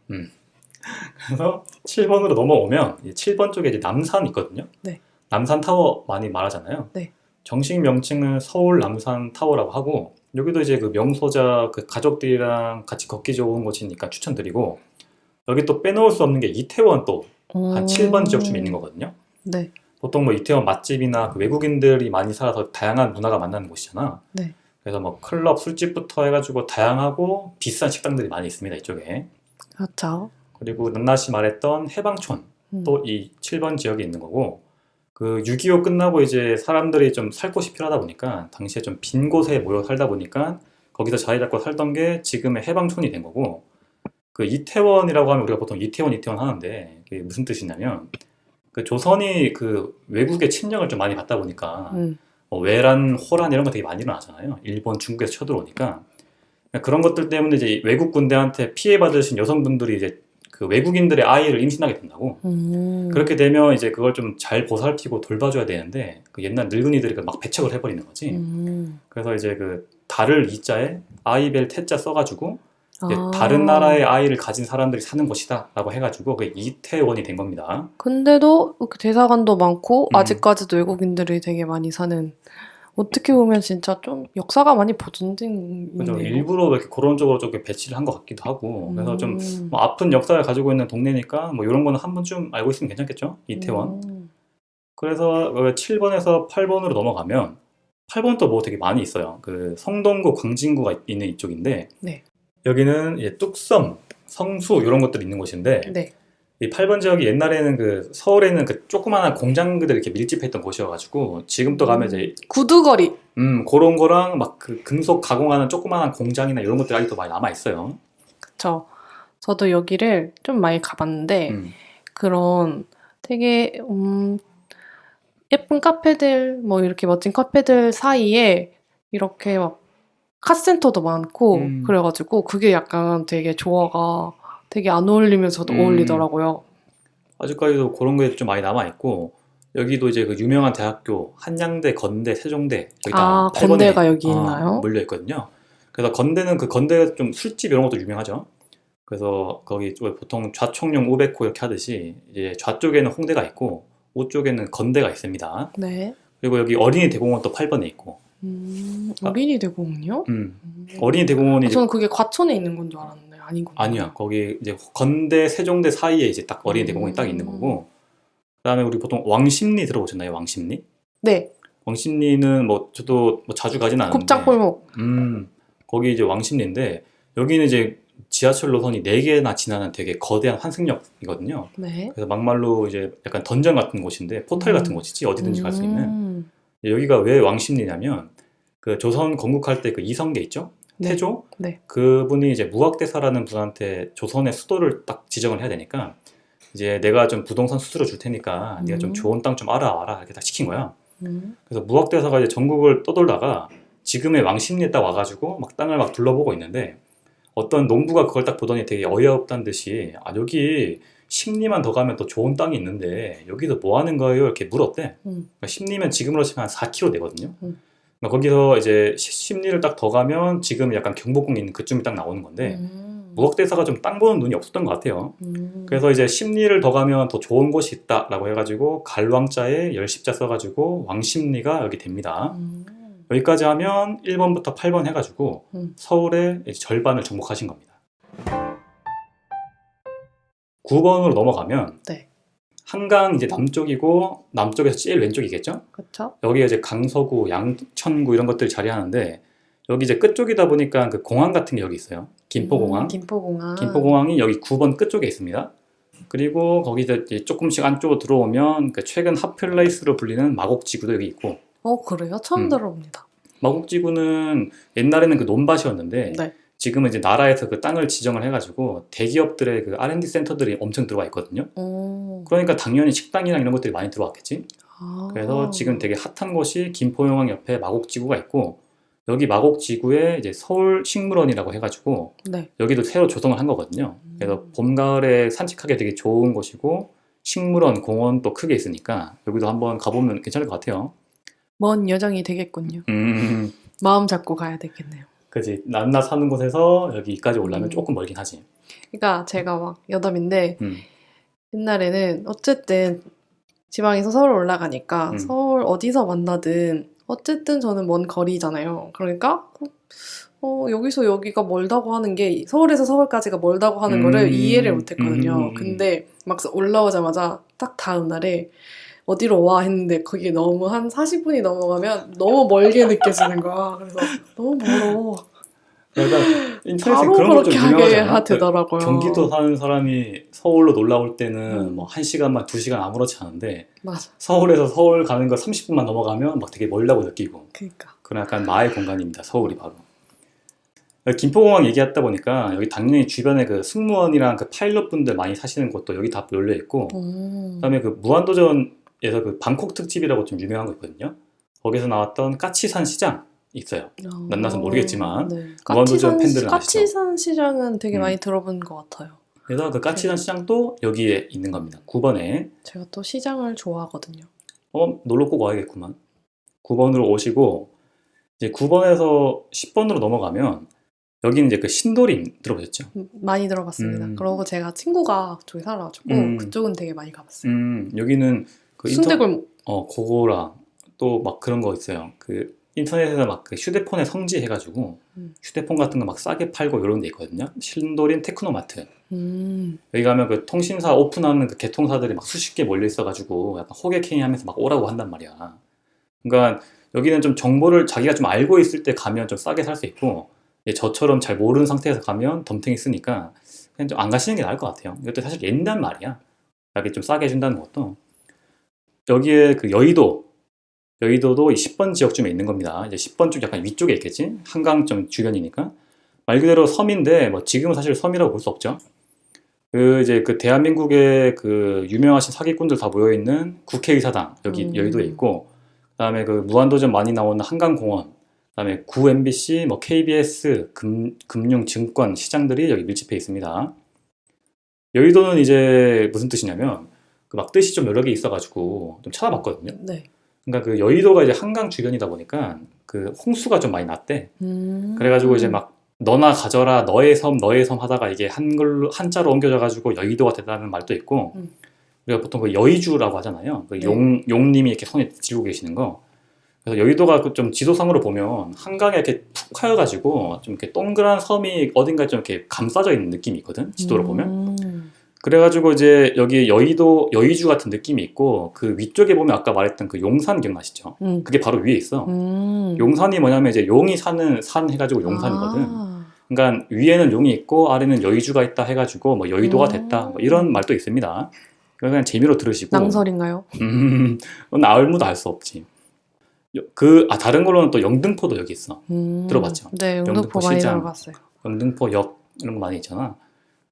그래서 7번으로 넘어오면 7번 쪽에 이제 남산 있거든요. 네. 남산 타워 많이 말하잖아요. 네. 정식 명칭은 서울 남산 타워라고 하고 여기도 이제 그 명소자 그 가족들이랑 같이 걷기 좋은 곳이니까 추천드리고 여기 또 빼놓을 수 없는 게 이태원 또 한 7번 지역쯤에 있는 거거든요. 네. 보통 뭐 이태원 맛집이나 그 외국인들이 많이 살아서 다양한 문화가 만나는 곳이잖아. 네. 그래서 뭐 클럽, 술집부터 해가지고 다양하고 비싼 식당들이 많이 있습니다. 이쪽에. 그렇죠. 그리고 낱낱이 말했던 해방촌 또 이 7번 지역에 있는 거고 그 6.25 끝나고 이제 사람들이 좀 살 곳이 필요하다 보니까 당시에 좀 빈 곳에 모여 살다 보니까 거기서 자리 잡고 살던 게 지금의 해방촌이 된 거고 그 이태원이라고 하면 우리가 보통 이태원 하는데 그게 무슨 뜻이냐면 그 조선이 그 외국의 침략을 좀 많이 받다 보니까 외란, 호란 이런 거 되게 많이 일어나잖아요. 일본, 중국에서 쳐들어오니까 그런 것들 때문에 이제 외국 군대한테 피해받으신 여성분들이 이제 그 외국인들의 아이를 임신하게 된다고. 그렇게 되면 이제 그걸 좀 잘 보살피고 돌봐줘야 되는데 그 옛날 늙은이들이 막 배척을 해버리는 거지. 그래서 이제 그 달을 이자에 아이벨 태자 써가지고 이제 다른 나라의 아이를 가진 사람들이 사는 곳이다라고 해가지고 그게 이태원이 된 겁니다. 근데도 이렇게 대사관도 많고 아직까지도 외국인들이 되게 많이 사는. 어떻게 보면 진짜 좀 역사가 많이 보존된 그죠. 있네요. 일부러 이렇게 그런 쪽으로 좀 배치를 한 것 같기도 하고 그래서 좀 뭐 아픈 역사를 가지고 있는 동네니까 뭐 이런 거는 한 번쯤 알고 있으면 괜찮겠죠? 이태원. 그래서 7번에서 8번으로 넘어가면 8번 또 뭐 되게 많이 있어요. 그 성동구, 광진구가 있는 이쪽인데 네. 여기는 이제 뚝섬, 성수 이런 것들이 있는 곳인데 네. 이 8번 지역이 옛날에는 그 서울에는 그 조그마한 공장들이 이렇게 밀집했던 곳이어가지고 지금 또 가면 이제 구두거리. 그런 거랑 막 그 금속 가공하는 조그마한 공장이나 이런 것들이 아직도 많이 남아 있어요. 그쵸. 저도 여기를 좀 많이 가봤는데 그런 되게 예쁜 카페들 뭐 이렇게 멋진 카페들 사이에 이렇게 막 카센터도 많고 그래가지고 그게 약간 되게 조화가 되게 안 어울리면서도 어울리더라고요. 아직까지도 그런 게 좀 많이 남아 있고 여기도 이제 그 유명한 대학교 한양대, 건대, 세종대 여기 다 8번에 건대가 여기 있나요? 몰려 있거든요. 그래서 건대는 그 건대가 좀 술집 이런 것도 유명하죠. 그래서 거기 보통 좌총령 우백호 이렇게 하듯이 이제 좌쪽에는 홍대가 있고 우쪽에는 건대가 있습니다. 네. 그리고 여기 어린이 대공원 또 8번에 있고. 어린이 대공원이요? 어린이 대공원이 저는 그게 과천에 있는 건 줄 알았는데 아니군요. 아니야. 거기 이제 건대, 세종대 사이에 이제 딱 어린이 대공원이 딱 있는 거고. 그다음에 우리 보통 왕십리 들어보셨나요? 왕십리? 네. 왕십리는 뭐 저도 뭐 자주 가진 않는데. 곱창골목. 거기 이제 왕십리인데 여기는 이제 지하철 노선이 4개나 지나는 되게 거대한 환승역이거든요. 네. 그래서 막말로 이제 약간 던전 같은 곳인데 포털 같은 곳이지 어디든지 갈 수 있는. 여기가 왜 왕십리냐면 그 조선 건국할 때 그 이성계 있죠? 네. 태조? 네. 그분이 이제 무학대사라는 분한테 조선의 수도를 딱 지정을 해야 되니까 이제 내가 좀 부동산 수수료 줄 테니까 네가 좀 좋은 땅 좀 알아와라 이렇게 딱 시킨 거야. 그래서 무학대사가 이제 전국을 떠돌다가 지금의 왕십리에 딱 와가지고 막 땅을 막 둘러보고 있는데 어떤 농부가 그걸 딱 보더니 되게 어이없다는 듯이 여기 10리만 더 가면 또 좋은 땅이 있는데 여기서 뭐 하는 거예요? 이렇게 물었대. 그러니까 10리면 지금으로 치면 한 4km 되거든요. 거기서 이제 십리를 딱 더 가면 지금 약간 경복궁에 있는 그쯤이 딱 나오는 건데 무각대사가 좀 땅 보는 눈이 없었던 것 같아요. 그래서 이제 십리를 더 가면 더 좋은 곳이 있다라고 해가지고 갈왕자에 열십자 써가지고 왕십리가 여기 됩니다. 여기까지 하면 1번부터 8번 해가지고 서울의 이제 절반을 정복하신 겁니다. 9번으로 넘어가면 네. 한강 이제 남쪽이고 남쪽에서 제일 왼쪽이겠죠? 그렇죠. 여기가 이제 강서구, 양천구 이런 것들이 자리하는데 여기 이제 끝쪽이다 보니까 그 공항 같은 게 여기 있어요. 김포공항. 김포공항. 김포공항이 여기 9번 끝쪽에 있습니다. 그리고 거기서 이제 조금씩 안쪽으로 들어오면 그 최근 핫플레이스로 불리는 마곡지구도 여기 있고. 그래요? 처음 들어봅니다. 마곡지구는 옛날에는 그 논밭이었는데 네. 지금은 이제 나라에서 그 땅을 지정을 해가지고 대기업들의 그 R&D 센터들이 엄청 들어와 있거든요. 그러니까 당연히 식당이랑 이런 것들이 많이 들어왔겠지. 그래서 지금 되게 핫한 곳이 김포공항 옆에 마곡지구가 있고 여기 마곡지구에 이제 서울식물원이라고 해가지고 네. 여기도 새로 조성을 한 거거든요. 그래서 봄, 가을에 산책하기 되게 좋은 곳이고 식물원, 공원도 크게 있으니까 여기도 한번 가보면 괜찮을 것 같아요. 먼 여정이 되겠군요. 마음 잡고 가야 되겠네요. 그지. 난나 사는 곳에서 여기까지 올라면 조금 멀긴 하지. 그러니까 제가 막 여담인데 음. 옛날에는 어쨌든 지방에서 서울 올라가니까 서울 어디서 만나든 어쨌든 저는 먼 거리잖아요. 그러니까 여기서 여기가 멀다고 하는 게 서울에서 서울까지가 멀다고 하는 거를 이해를 못했거든요. 근데 막 올라오자마자 딱 다음 날에 어디로 와 했는데 거기에 너무 한 40분이 넘어가면 너무 멀게 느껴지는 거야. 그래서 너무 멀어. 그러니까 인터넷에 바로 그런 거 좀 그렇게 유명하지 하게 않아? 되더라고요. 경기도 사는 사람이 서울로 놀러 올 때는 뭐 1시간만 2시간 아무렇지 않은데 맞아. 서울에서 서울 가는 거 30분만 넘어가면 막 되게 멀다고 느끼고 그러니까. 그런 약간 마의 공간입니다. 서울이 바로. 김포공항 얘기하다 보니까 여기 당연히 주변에 그 승무원이랑 그 파일럿 분들 많이 사시는 곳도 여기 다 열려 있고 그다음에 그 무한도전에서 그 방콕 특집이라고 좀 유명한 거 있거든요. 거기서 나왔던 까치산 시장 있어요. 만나서 모르겠지만 네. 무한도전 팬들은 아시죠? 까치산 시장은 되게 많이 들어본 것 같아요. 그래서 그 까치산 시장도 여기에 있는 겁니다. 9번에. 제가 또 시장을 좋아하거든요. 놀러 꼭 와야겠구만. 9번으로 오시고 이제 9번에서 10번으로 넘어가면 여기는 이제 그 신도림 들어보셨죠? 많이 들어봤습니다. 그리고 제가 친구가 그쪽에 살아가지고 그쪽은 되게 많이 가봤어요. 여기는 그 순대골목. 그거랑 또 막 그런 거 있어요. 그 인터넷에서 막 그 휴대폰에 성지해가지고 휴대폰 같은 거 막 싸게 팔고 이런 데 있거든요. 신도림 테크노마트. 여기 가면 그 통신사 오픈하는 그 개통사들이 막 수십 개 몰려 있어가지고 약간 호객행위하면서 막 오라고 한단 말이야. 그러니까 여기는 좀 정보를 자기가 좀 알고 있을 때 가면 좀 싸게 살 수 있고 저처럼 잘 모르는 상태에서 가면 덤탱이 쓰니까 그냥 좀 안 가시는 게 나을 것 같아요. 이것도 사실 옛날 말이야. 이렇게 좀 싸게 해준다는 것도. 여기에 그 여의도도 이 10번 지역쯤에 있는 겁니다. 이제 10번 쪽 약간 위쪽에 있겠지? 한강 좀 주변이니까. 말 그대로 섬인데, 뭐 지금은 사실 섬이라고 볼 수 없죠. 이제 그 대한민국의 그 유명하신 사기꾼들 다 모여있는 국회의사당, 여기 여의도에 있고, 그 다음에 그 무한도전 많이 나오는 한강공원, 그 다음에 구 MBC, 뭐 KBS, 금융, 증권, 시장들이 여기 밀집해 있습니다. 여의도는 이제 무슨 뜻이냐면, 그 막 뜻이 좀 여러 개 있어가지고 좀 찾아봤거든요. 네. 그러니까 그 여의도가 이제 한강 주변이다 보니까 그 홍수가 좀 많이 났대. 그래가지고 이제 막 너나 가져라 너의 섬 하다가 이게 한자로 옮겨져가지고 여의도가 됐다는 말도 있고 우리가 보통 그 여의주라고 하잖아요. 그 용님이 이렇게 손에 쥐고 계시는 거. 그래서 여의도가 그 좀 지도상으로 보면 한강에 이렇게 푹 파여가지고 좀 이렇게 동그란 섬이 어딘가에 좀 이렇게 감싸져 있는 느낌이 있거든. 지도로 보면. 그래가지고 이제 여기 여의주 같은 느낌이 있고 그 위쪽에 보면 아까 말했던 그 용산 기억나시죠? 그게 바로 위에 있어. 용산이 뭐냐면 이제 용이 사는 산 해가지고 용산이거든. 그러니까 위에는 용이 있고 아래는 여의주가 있다 해가지고 뭐 여의도가 됐다 뭐 이런 말도 있습니다. 그냥 재미로 들으시고. 낭설인가요? 아무도 알 수 없지. 다른 걸로는 또 영등포도 여기 있어. 들어봤죠? 네, 영등포 많이 들어봤어요. 영등포역 이런 거 많이 있잖아.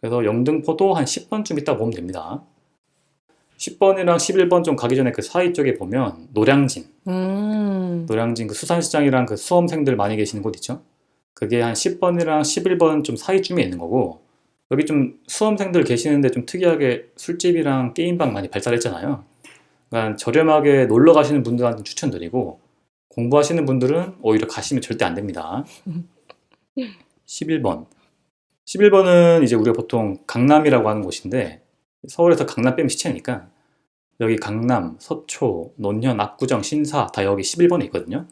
그래서 영등포도 한 10번쯤 있다 보면 됩니다. 10번이랑 11번 좀 가기 전에 그 사이 쪽에 보면 노량진 그 수산시장이랑 그 수험생들 많이 계시는 곳 있죠? 그게 한 10번이랑 11번 좀 사이쯤에 있는 거고 여기 좀 수험생들 계시는데 좀 특이하게 술집이랑 게임방 많이 발달했잖아요. 그러니까 저렴하게 놀러 가시는 분들한테 추천드리고 공부하시는 분들은 오히려 가시면 절대 안 됩니다. 11번. 11번은 이제 우리가 보통 강남이라고 하는 곳인데 서울에서 강남 빼면 시체니까 여기 강남, 서초, 논현, 압구정, 신사 다 여기 11번에 있거든요.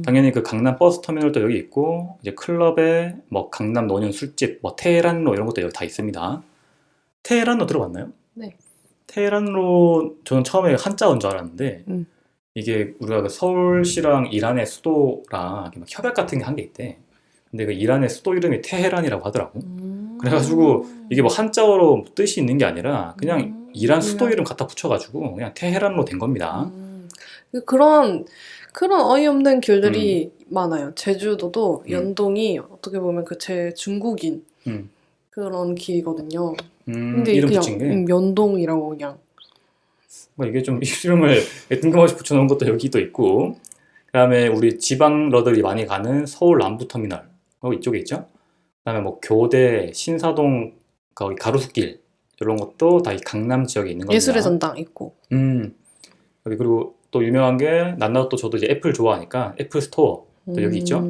당연히 그 강남 버스 터미널도 여기 있고 이제 클럽에 뭐 강남 논현 술집, 뭐 테헤란로 이런 것도 여기 다 있습니다. 테헤란로 들어봤나요? 네. 테헤란로 저는 처음에 한자어인 줄 알았는데 이게 우리가 그 서울시랑 이란의 수도랑 이렇게 막 협약 같은 게 한 게 있대. 근데 그 이란의 수도 이름이 테헤란이라고 하더라고. 그래가지고 이게 뭐 한자어로 뜻이 있는 게 아니라 그냥 이란 수도 이름 갖다 붙여가지고 그냥 테헤란로 된 겁니다. 그런 어이없는 길들이 많아요. 제주도도 연동이 어떻게 보면 그 제 중국인 그런 길이거든요. 근데 이름 그냥 붙인 게 연동이라고 그냥. 뭐 이게 좀 이름을 뜬금없이 붙여놓은 것도 여기도 있고, 그다음에 우리 지방러들이 많이 가는 서울 남부터미널 이쪽에 있죠. 그다음에 뭐 교대, 신사동, 거기 가로수길 이런 것도 다 이 강남 지역에 있는 겁니다. 예술의 전당 있고. 여기 그리고 또 유명한 게 난나도 또 저도 이제 애플 좋아하니까 애플 스토어 또 여기 있죠.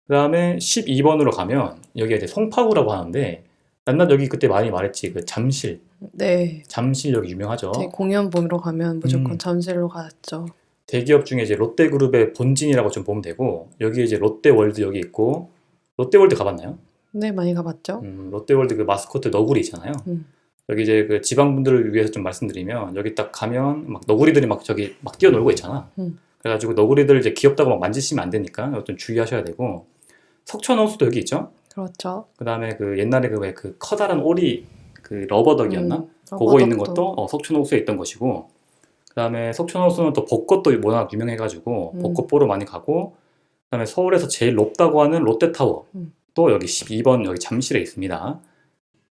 그다음에 12번으로 가면 여기가 이제 송파구라고 하는데 난나 여기 그때 많이 말했지 그 잠실. 네. 잠실 여기 유명하죠. 공연 보러 가면 무조건 잠실로 갔죠. 대기업 중에 이제 롯데그룹의 본진이라고 좀 보면 되고 여기 이제 롯데월드 여기 있고 롯데월드 가봤나요? 네, 많이 가봤죠. 롯데월드 그 마스코트 너구리 있잖아요. 여기 이제 그 지방분들을 위해서 좀 말씀드리면 여기 딱 가면 막 너구리들이 막 저기 막 뛰어놀고 있잖아. 그래가지고 너구리들 이제 귀엽다고 막 만지시면 안 되니까 좀 주의하셔야 되고 석촌호수도 여기 있죠. 그렇죠. 그다음에 그 옛날에 그 왜 그 커다란 오리 그 러버덕이었나? 그거 있는 것도 석촌호수에 있던 것이고 그다음에 석촌호수는 또 벚꽃도 워낙 유명해가지고 벚꽃 보러 많이 가고 그다음에 서울에서 제일 높다고 하는 롯데타워 또 여기 12번 여기 잠실에 있습니다.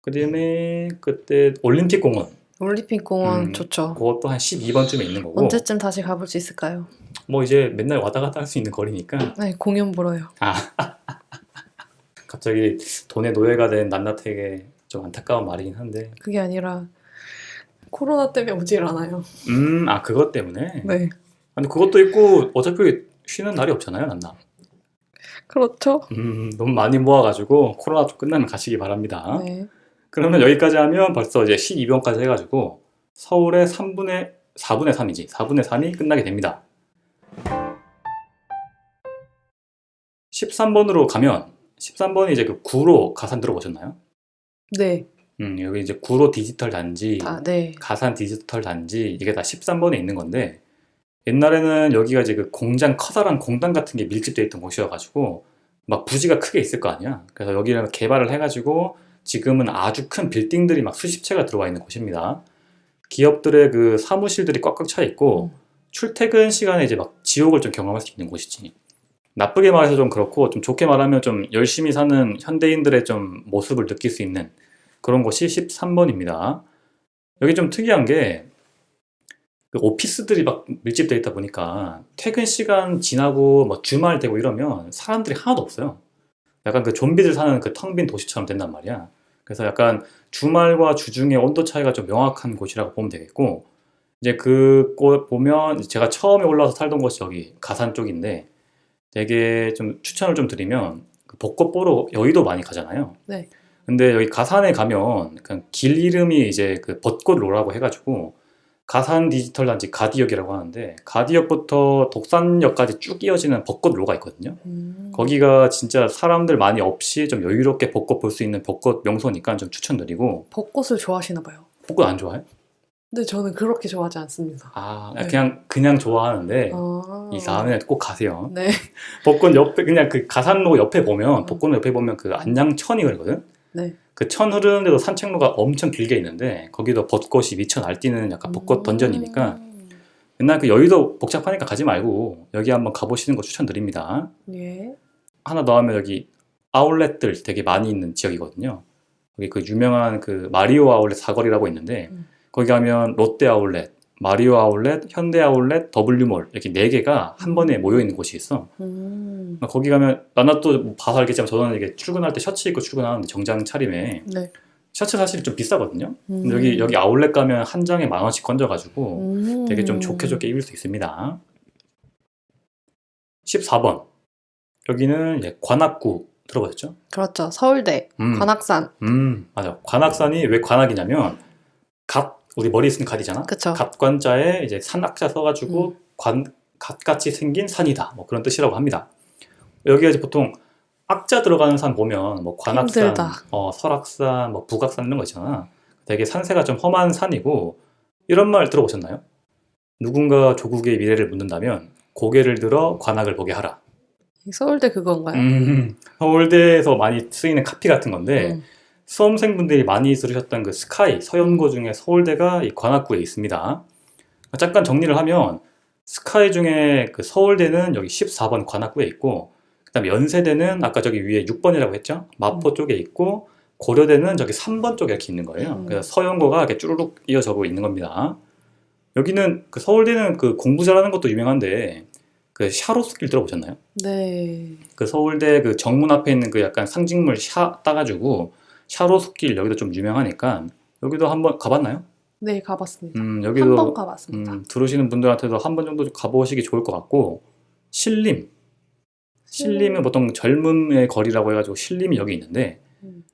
그다음에 그때 올림픽공원 좋죠. 그것도 한 12번쯤에 있는 거고 언제쯤 다시 가볼 수 있을까요? 뭐 이제 맨날 왔다 갔다 할 수 있는 거리니까 네, 공연 보러요. 갑자기 돈의 노예가 된 난나택에 좀 안타까운 말이긴 한데 그게 아니라 코로나 때문에 오질 않아요. 그것 때문에? 네. 근데 그것도 있고 어차피 쉬는 날이 없잖아요, 난나. 그렇죠. 너무 많이 모아가지고 코로나 좀 끝나면 가시기 바랍니다. 네. 그러면 여기까지 하면 벌써 이제 12번까지 해가지고 서울의 4분의 3이지 4분의 3이 끝나게 됩니다. 13번으로 가면 13번이 이제 그 구로 가산 들어보셨나요? 네. 여기 이제 구로 디지털 단지, 네. 가산 디지털 단지 이게 다 13번에 있는 건데 옛날에는 여기가 이제 그 공장 커다란 공단 같은 게 밀집되어 있던 곳이어가지고 막 부지가 크게 있을 거 아니야. 그래서 여기를 개발을 해가지고 지금은 아주 큰 빌딩들이 막 수십 채가 들어와 있는 곳입니다. 기업들의 그 사무실들이 꽉꽉 차 있고 출퇴근 시간에 이제 막 지옥을 좀 경험할 수 있는 곳이지. 나쁘게 말해서 좀 그렇고 좀 좋게 말하면 좀 열심히 사는 현대인들의 좀 모습을 느낄 수 있는 그런 곳이 13번입니다. 여기 좀 특이한 게 그 오피스들이 막 밀집되어 있다 보니까 퇴근 시간 지나고 뭐 주말 되고 이러면 사람들이 하나도 없어요. 약간 그 좀비들 사는 그 텅 빈 도시처럼 된단 말이야. 그래서 약간 주말과 주중의 온도 차이가 좀 명확한 곳이라고 보면 되겠고 이제 그곳 보면 제가 처음에 올라와서 살던 곳이 여기 가산 쪽인데 되게 좀 추천을 좀 드리면 그 벚꽃 보러 여의도 많이 가잖아요. 네. 근데 여기 가산에 가면 그냥 길 이름이 이제 그 벚꽃로라고 해가지고 가산 디지털 단지 가디역이라고 하는데 가디역부터 독산역까지 쭉 이어지는 벚꽃로가 있거든요. 거기가 진짜 사람들 많이 없이 좀 여유롭게 벚꽃 볼 수 있는 벚꽃 명소니까 좀 추천드리고. 벚꽃을 좋아하시나 봐요. 벚꽃 안 좋아해? 근데 저는 그렇게 좋아하지 않습니다. 네. 그냥 좋아하는데 이 다음에 꼭 가세요. 네. 벚꽃 옆에 그냥 그 가산로 옆에 보면 벚꽃 옆에 보면 그 안양천이 그러거든. 네. 그 천 흐르는데도 산책로가 엄청 길게 있는데 거기도 벚꽃이 미쳐 날뛰는 약간 벚꽃 던전이니까 옛날 그 여의도 복잡하니까 가지 말고 여기 한번 가보시는 거 추천드립니다. 예. 하나 더 하면 여기 아울렛들 되게 많이 있는 지역이거든요. 여기 그 유명한 그 마리오 아울렛 사거리라고 있는데 거기 가면 롯데 아울렛, 마리오 아울렛, 현대 아울렛, W몰 이렇게 4개가 한 번에 모여 있는 곳이 있어. 거기 가면 나나 또 봐서 알겠지만 저는 이게 출근할 때 셔츠 입고 출근하는데 정장 차림에 네. 셔츠 사실 좀 비싸거든요. 여기 아울렛 가면 한 장에 10,000원씩 건져가지고 되게 좀 좋게 입을 수 있습니다. 14번. 여기는 이제 관악구 들어보셨죠? 그렇죠. 서울대, 관악산. 맞아. 관악산이 왜 관악이냐면 우리 머리에 쓰는 갓이잖아. 그쵸. 갓관자에 이제 산악자 써가지고 갓같이 생긴 산이다. 뭐 그런 뜻이라고 합니다. 여기가 이제 보통 악자 들어가는 산 보면 뭐 관악산, 힘들다. 설악산, 뭐 북악산 이런 거 있잖아. 되게 산세가 좀 험한 산이고 이런 말 들어보셨나요? 누군가 조국의 미래를 묻는다면 고개를 들어 관악을 보게 하라. 서울대 그건가요? 서울대에서 많이 쓰이는 카피 같은 건데 음. 수험생분들이 많이 들으셨던 그 스카이 서연고 중에 서울대가 이 관악구에 있습니다. 잠깐 정리를 하면 스카이 중에 그 서울대는 여기 14번 관악구에 있고 그다음에 연세대는 아까 저기 위에 6번이라고 했죠? 마포 쪽에 있고 고려대는 저기 3번 쪽에 이렇게 있는 거예요. 그래서 서연고가 이렇게 쭈루룩 이어져 있는 겁니다. 여기는 그 서울대는 그 공부 잘하는 것도 유명한데 그 샤롯길 들어보셨나요? 네. 그 서울대 그 정문 앞에 있는 그 약간 상징물 샤 따가지고 샤롯길 여기도 좀 유명하니까 여기도 한번 가봤나요? 네, 가봤습니다. 여기도 한 번 가봤습니다. 들으시는 분들한테도 한 번 정도 가보시기 좋을 것 같고 신림은 보통 젊음의 거리라고 해가지고 신림이 여기 있는데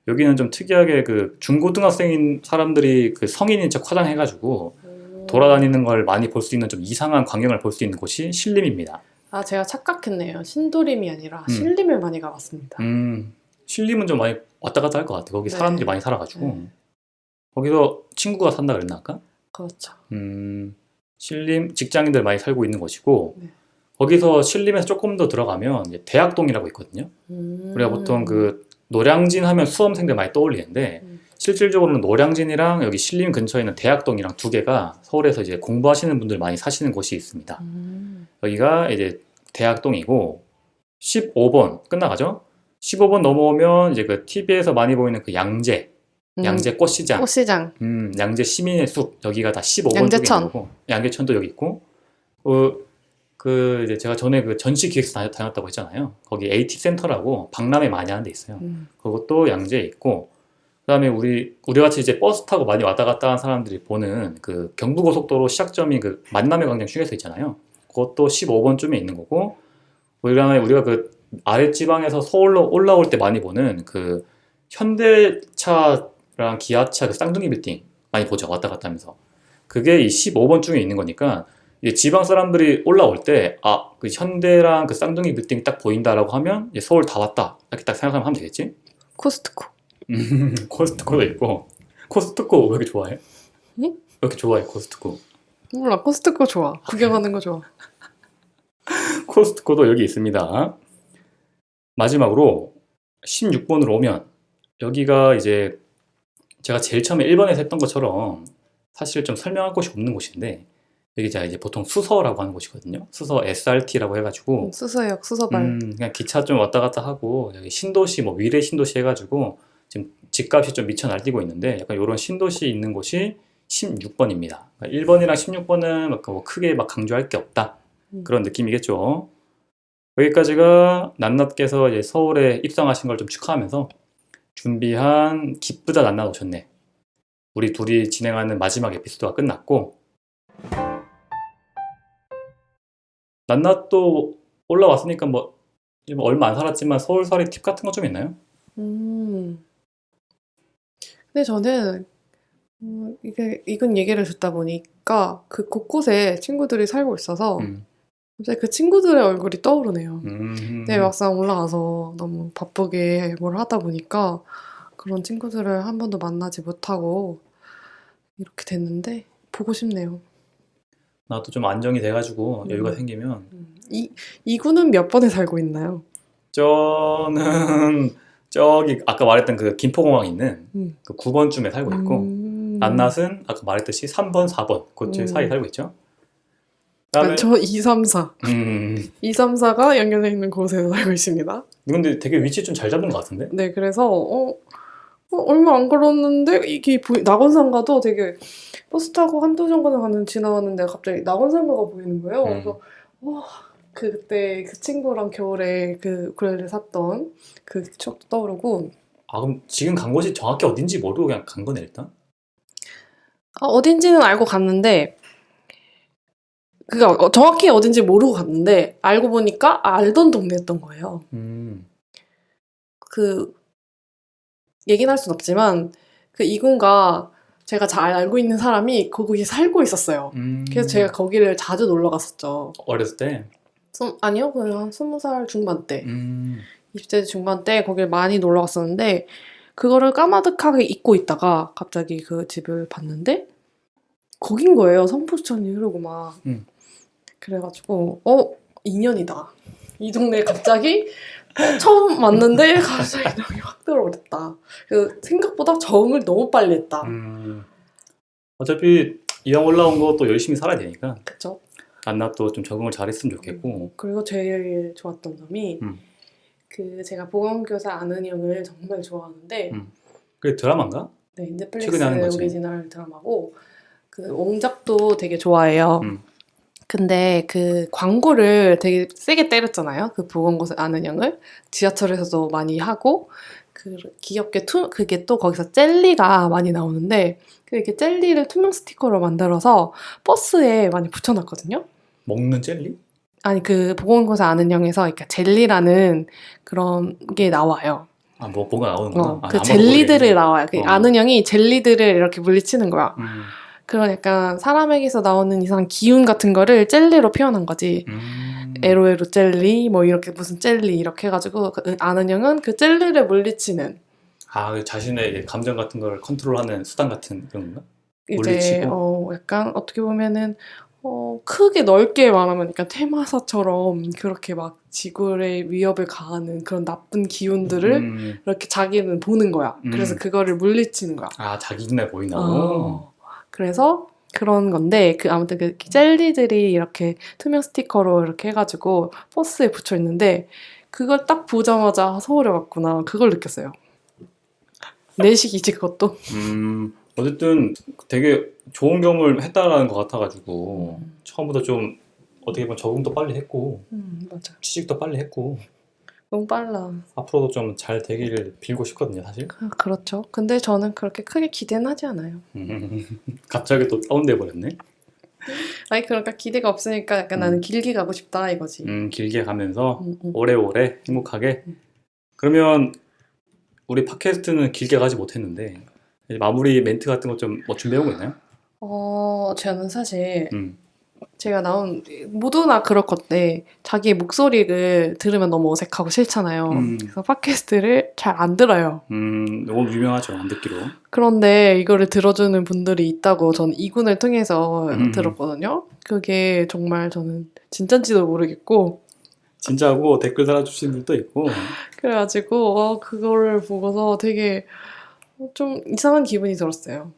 여기는 좀 특이하게 그 중고등학생인 사람들이 그 성인인 척 화장해가지고 돌아다니는 걸 많이 볼 수 있는 좀 이상한 광경을 볼 수 있는 곳이 신림입니다. 아, 제가 착각했네요. 신도림이 아니라 신림을 많이 가봤습니다. 신림은 좀 많이 왔다 갔다 할 것 같아요. 거기 사람들이 네. 많이 살아가지고. 네. 거기서 친구가 산다 그랬나 아까? 그렇죠. 신림 직장인들 많이 살고 있는 곳이고 네. 거기서 신림에서 조금 더 들어가면 이제 대학동이라고 있거든요. 우리가 보통 그 노량진 하면 수험생들 많이 떠올리는데 실질적으로는 노량진이랑 여기 신림 근처에 있는 대학동이랑 두 개가 서울에서 이제 공부하시는 분들 많이 사시는 곳이 있습니다. 여기가 이제 대학동이고 15번 끝나가죠? 15번 넘어오면 이제 그 TV에서 많이 보이는 그 양재 꽃시장, 꽃시장. 양재 시민의 숲 여기가 다 15번 양재천. 쪽에 있는 거고 양재천도 여기 있고 이제 제가 전에 그 전시 기획사 다녔다고 했잖아요. 거기 AT 센터라고 박람회 많이 하는 데 있어요. 그것도 양재에 있고 그다음에 우리 같이 이제 버스 타고 많이 왔다 갔다 하는 사람들이 보는 그 경부고속도로 시작점이 그 만남의 광장 휴게소 있잖아요. 그것도 15번쯤에 있는 거고 우리가 그 아랫지방에서 서울로 올라올 때 많이 보는 그 현대차랑 기아차 그 쌍둥이 빌딩 많이 보죠. 왔다 갔다 하면서. 그게 이 15번쯤에 있는 거니까 이제 지방 사람들이 올라올 때 그 현대랑 그 쌍둥이 빌딩이 딱 보인다라고 하면 이제 서울 다 왔다. 이렇게 딱 생각하면 하면 되겠지? 코스트코. 코스트코도 있고 코스트코 왜 이렇게 좋아해? 응? 왜 이렇게 좋아해 코스트코? 몰라, 코스트코 좋아. 구경하는 거 좋아. 코스트코도 여기 있습니다. 마지막으로 16번으로 오면 여기가 이제 제가 제일 처음에 1번에서 했던 것처럼 사실 좀 설명할 곳이 없는 곳인데 여기가 이제 보통 수서라고 하는 곳이거든요. 수서 SRT라고 해가지고 수서역, 수서발. 그냥 기차 좀 왔다 갔다 하고 여기 신도시 뭐 미래 신도시 해가지고 지금 집값이 좀 미쳐 날뛰고 있는데 약간 이런 신도시 있는 곳이 16번입니다. 1번이랑 16번은 뭐 크게 막 강조할 게 없다 그런 느낌이겠죠. 여기까지가 낱낱께서 이제 서울에 입성하신 걸 좀 축하하면서 준비한 기쁘다 낱낱 오셨네. 우리 둘이 진행하는 마지막 에피소드가 끝났고 낱낱도 올라왔으니까 뭐 얼마 안 살았지만 서울살이 팁 같은 거 좀 있나요? 근데 저는 이건 얘기를 듣다 보니까 그 곳곳에 친구들이 살고 있어서 갑자기 그 친구들의 얼굴이 떠오르네요. 근데 막상 올라가서 너무 바쁘게 뭘 하다 보니까 그런 친구들을 한 번도 만나지 못하고 이렇게 됐는데 보고 싶네요. 나도 좀 안정이 돼가지고 여유가 생기면 이구는 몇 번에 살고 있나요? 저는 저기 아까 말했던 그 김포공항 있는 그 9번쯤에 살고 있고 낱낱은 아까 말했듯이 3번, 4번 그쪽 사이에 살고 있죠. 그다음에 저 2, 3, 4. 2, 3, 4가 연결되어 있는 곳에서 살고 있습니다. 근데 되게 위치 좀 잘 잡은 것 같은데? 네, 그래서 얼마 안 걸었는데 이게 낙원상가도 되게 버스 타고 한두 정거장 지나왔는데 갑자기 낙원상가가 보이는 거예요. 그래서 그때 그 친구랑 겨울에 그 우쿨렐레 샀던 그 추억도 떠오르고. 그럼 지금 간 곳이 정확히 어딘지 모르고 그냥 간 거네 일단? 어딘지는 알고 갔는데 그니까 정확히 어딘지 모르고 갔는데 알고 보니까 알던 동네였던 거예요. 그 얘기는 할 순 없지만 그 이군가 제가 잘 알고 있는 사람이 거기에 살고 있었어요. 그래서 제가 거기를 자주 놀러 갔었죠. 어렸을 때? 아니요, 그냥 한 20살 중반 때. 20대 중반 때 거길 많이 놀러 갔었는데 그거를 까마득하게 잊고 있다가 갑자기 그 집을 봤는데 거긴 거예요. 성포천이 흐르고 막. 그래가지고 인연이다. 이 동네에 갑자기 처음 왔는데 갑자기 정이 확 들어버렸다. 그 생각보다 적응을 너무 빨리 했다. 어차피 이왕 올라온 거 또 열심히 살아야 되니까. 그쵸? 안나 또 좀 적응을 잘했으면 좋겠고. 그리고 제일 좋았던 점이 그 제가 보건교사 아는 형을 정말 좋아하는데 그게 드라마인가? 네, 넷플릭스 최근에 하는 거지. 오리지널 드라마고 그 원작도 되게 좋아해요. 근데 그 광고를 되게 세게 때렸잖아요. 그 보건교사 아는 형을 지하철에서도 많이 하고 그 귀엽게 그게 또 거기서 젤리가 많이 나오는데 이렇게 젤리를 투명 스티커로 만들어서 버스에 많이 붙여놨거든요. 먹는 젤리? 아니 그 보건교사 아는 형에서 그러니까 젤리라는 그런 게 나와요. 아, 뭐가 나오는구나. 그 젤리들이 나와요. 그 아는 형이 젤리들을 이렇게 물리치는 거야. 그런 약간 사람에게서 나오는 이상한 기운 같은 거를 젤리로 표현한 거지. 에로에로 젤리, 뭐 이렇게 무슨 젤리 이렇게 해가지고 그 아는 형은 그 젤리를 물리치는. 그 자신의 감정 같은 걸 컨트롤하는 수단 같은 그런 건가? 이제 약간 어떻게 보면은 크게 넓게 말하면 약간 테마사처럼 그렇게 막 지구의 위협을 가하는 그런 나쁜 기운들을 이렇게 자기는 보는 거야. 그래서 그거를 물리치는 거야. 자기 눈에 보인다고? 그래서 그런 건데 아무튼 그 젤리들이 이렇게 투명 스티커로 이렇게 해가지고 버스에 붙여 있는데 그걸 딱 보자마자 서울에 왔구나 그걸 느꼈어요. 내식이지 그것도. 어쨌든 되게 좋은 경험을 했다라는 것 같아가지고 처음부터 좀 어떻게 보면 적응도 빨리 했고 맞아. 취직도 빨리 했고 너무 빨라. 앞으로도 좀 잘 되기를 빌고 싶거든요, 사실. 그렇죠. 근데 저는 그렇게 크게 기대는 하지 않아요. 갑자기 또 다운돼 버렸네. 아니 그러니까 기대가 없으니까 약간 나는 길게 가고 싶다 이거지. 길게 가면서 오래오래 행복하게. 그러면 우리 팟캐스트는 길게 가지 못했는데 이제 마무리 멘트 같은 거 좀 뭐 준비해온 거 있나요? 저는 사실 제가 모두나 그럴 건데 자기의 목소리를 들으면 너무 어색하고 싫잖아요. 그래서 팟캐스트를 잘 안 들어요. 너무 유명하죠, 안 듣기로. 그런데 이거를 들어주는 분들이 있다고 저는 이군을 통해서 들었거든요. 그게 정말 저는 진짠지도 모르겠고 진짜고 댓글 달아주시는 분도 있고 그래가지고 그거를 보고서 되게 좀 이상한 기분이 들었어요.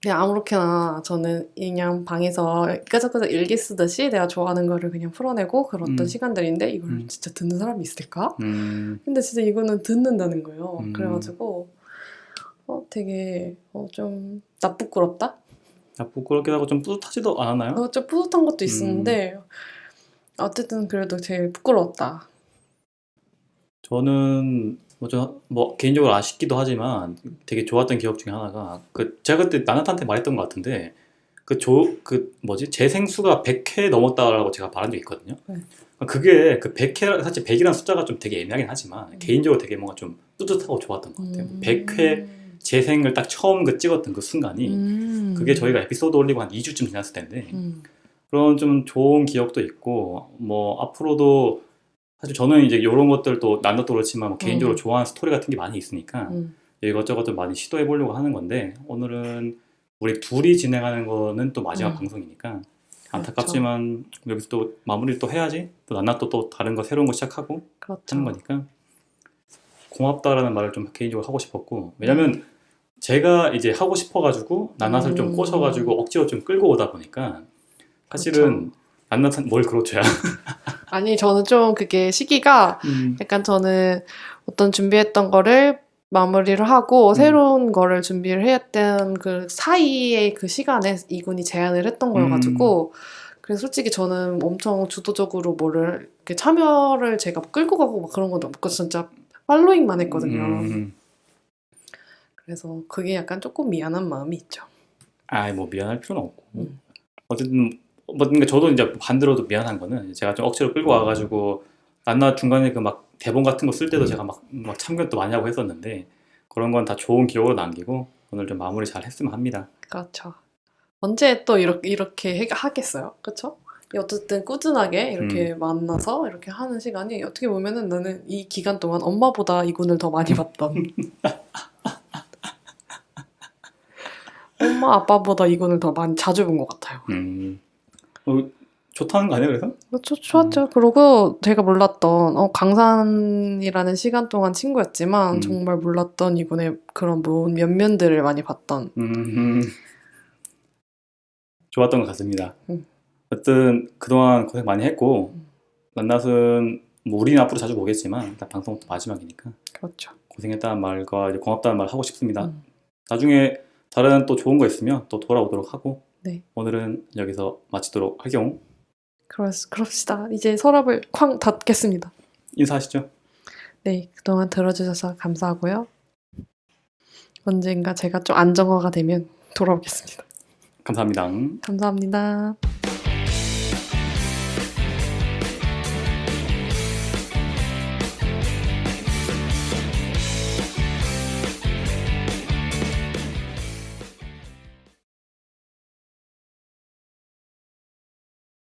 그냥 아무렇게나 저는 그냥 방에서 끄적끄적 일기 쓰듯이 내가 좋아하는 거를 그냥 풀어내고 그런 시간들인데 이걸 진짜 듣는 사람이 있을까? 근데 진짜 이거는 듣는다는 거예요. 그래가지고 되게 좀 부끄럽다? 부끄럽기도 하고 좀 뿌듯하지도 않았나요? 좀 뿌듯한 것도 있었는데 어쨌든 그래도 제일 부끄러웠다. 저는 뭐 개인적으로 아쉽기도 하지만 되게 좋았던 기억 중에 하나가 제가 그때 나나한테 말했던 것 같은데 재생수가 100회 넘었다라고 제가 말한 적이 있거든요. 그게 100회 사실 100이라는 숫자가 좀 되게 애매하긴 하지만 개인적으로 되게 뭔가 좀 뿌듯하고 좋았던 것 같아요. 100회 재생을 딱 처음 찍었던 그 순간이 그게 저희가 에피소드 올리고 한 2주쯤 지났을 텐데 그런 좀 좋은 기억도 있고 뭐 앞으로도 사실 저는 이제 이런 것들도 난나도 그렇지만 뭐 개인적으로 좋아하는 스토리 같은 게 많이 있으니까 이것저것 좀 많이 시도해 보려고 하는 건데 오늘은 우리 둘이 진행하는 거는 또 마지막 방송이니까 안타깝지만 여기서 또 마무리를 또 해야지 또 난나 또 다른 거 새로운 거 시작하고 하는 거니까 고맙다라는 말을 좀 개인적으로 하고 싶었고 왜냐면 제가 이제 하고 싶어가지고 난낫을 좀 꼬셔가지고 억지로 좀 끌고 오다 보니까 사실은 난낫은 뭘 그렇죠야. 아니 저는 좀 그게 시기가 약간 저는 어떤 준비했던 거를 마무리를 하고 새로운 거를 준비를 해야 했던 그 사이의 그 시간에 이군이 제안을 했던 거여가지고 그래서 솔직히 저는 엄청 주도적으로 뭐를 이렇게 참여를 제가 끌고 가고 막 그런 건 없고 진짜 팔로잉만 했거든요. 그래서 그게 약간 조금 미안한 마음이 있죠. 뭐 미안할 필요는 없고 어쨌든 그러니까 저도 이제 반대로도 미안한 거는 제가 좀 억지로 끌고 와가지고 란나 중간에 그 막 대본 같은 거 쓸 때도 제가 막 참견도 많이 하고 했었는데 그런 건 다 좋은 기억으로 남기고 오늘 좀 마무리 잘 했으면 합니다. 그렇죠. 언제 또 이렇게 하겠어요? 그쵸? 어쨌든 꾸준하게 이렇게 만나서 이렇게 하는 시간이 어떻게 보면은 나는 이 기간 동안 엄마보다 이군을 더 많이 봤던 엄마 아빠보다 이군을 더 많이 자주 본 것 같아요. 좋다는 거 아니에요 그래서? 그렇죠. 좋았죠. 그리고 제가 몰랐던 강산이라는 시간 동안 친구였지만 정말 몰랐던 이군의 그런 면면들을 많이 봤던 좋았던 것 같습니다. 어쨌든 그동안 고생 많이 했고 낱낱은 뭐 우리는 앞으로 자주 보겠지만 일단 방송부터 마지막이니까 그렇죠. 고생했다는 말과 이제 고맙다는 말 하고 싶습니다. 나중에 다른 또 좋은 거 있으면 또 돌아오도록 하고 네. 오늘은 여기서 마치도록 할경. 그럽시다. 이제 서랍을 쾅 닫겠습니다. 인사하시죠. 네, 그동안 들어주셔서 감사하고요. 언젠가 제가 좀 안정화가 되면 돌아오겠습니다. 감사합니다. 감사합니다.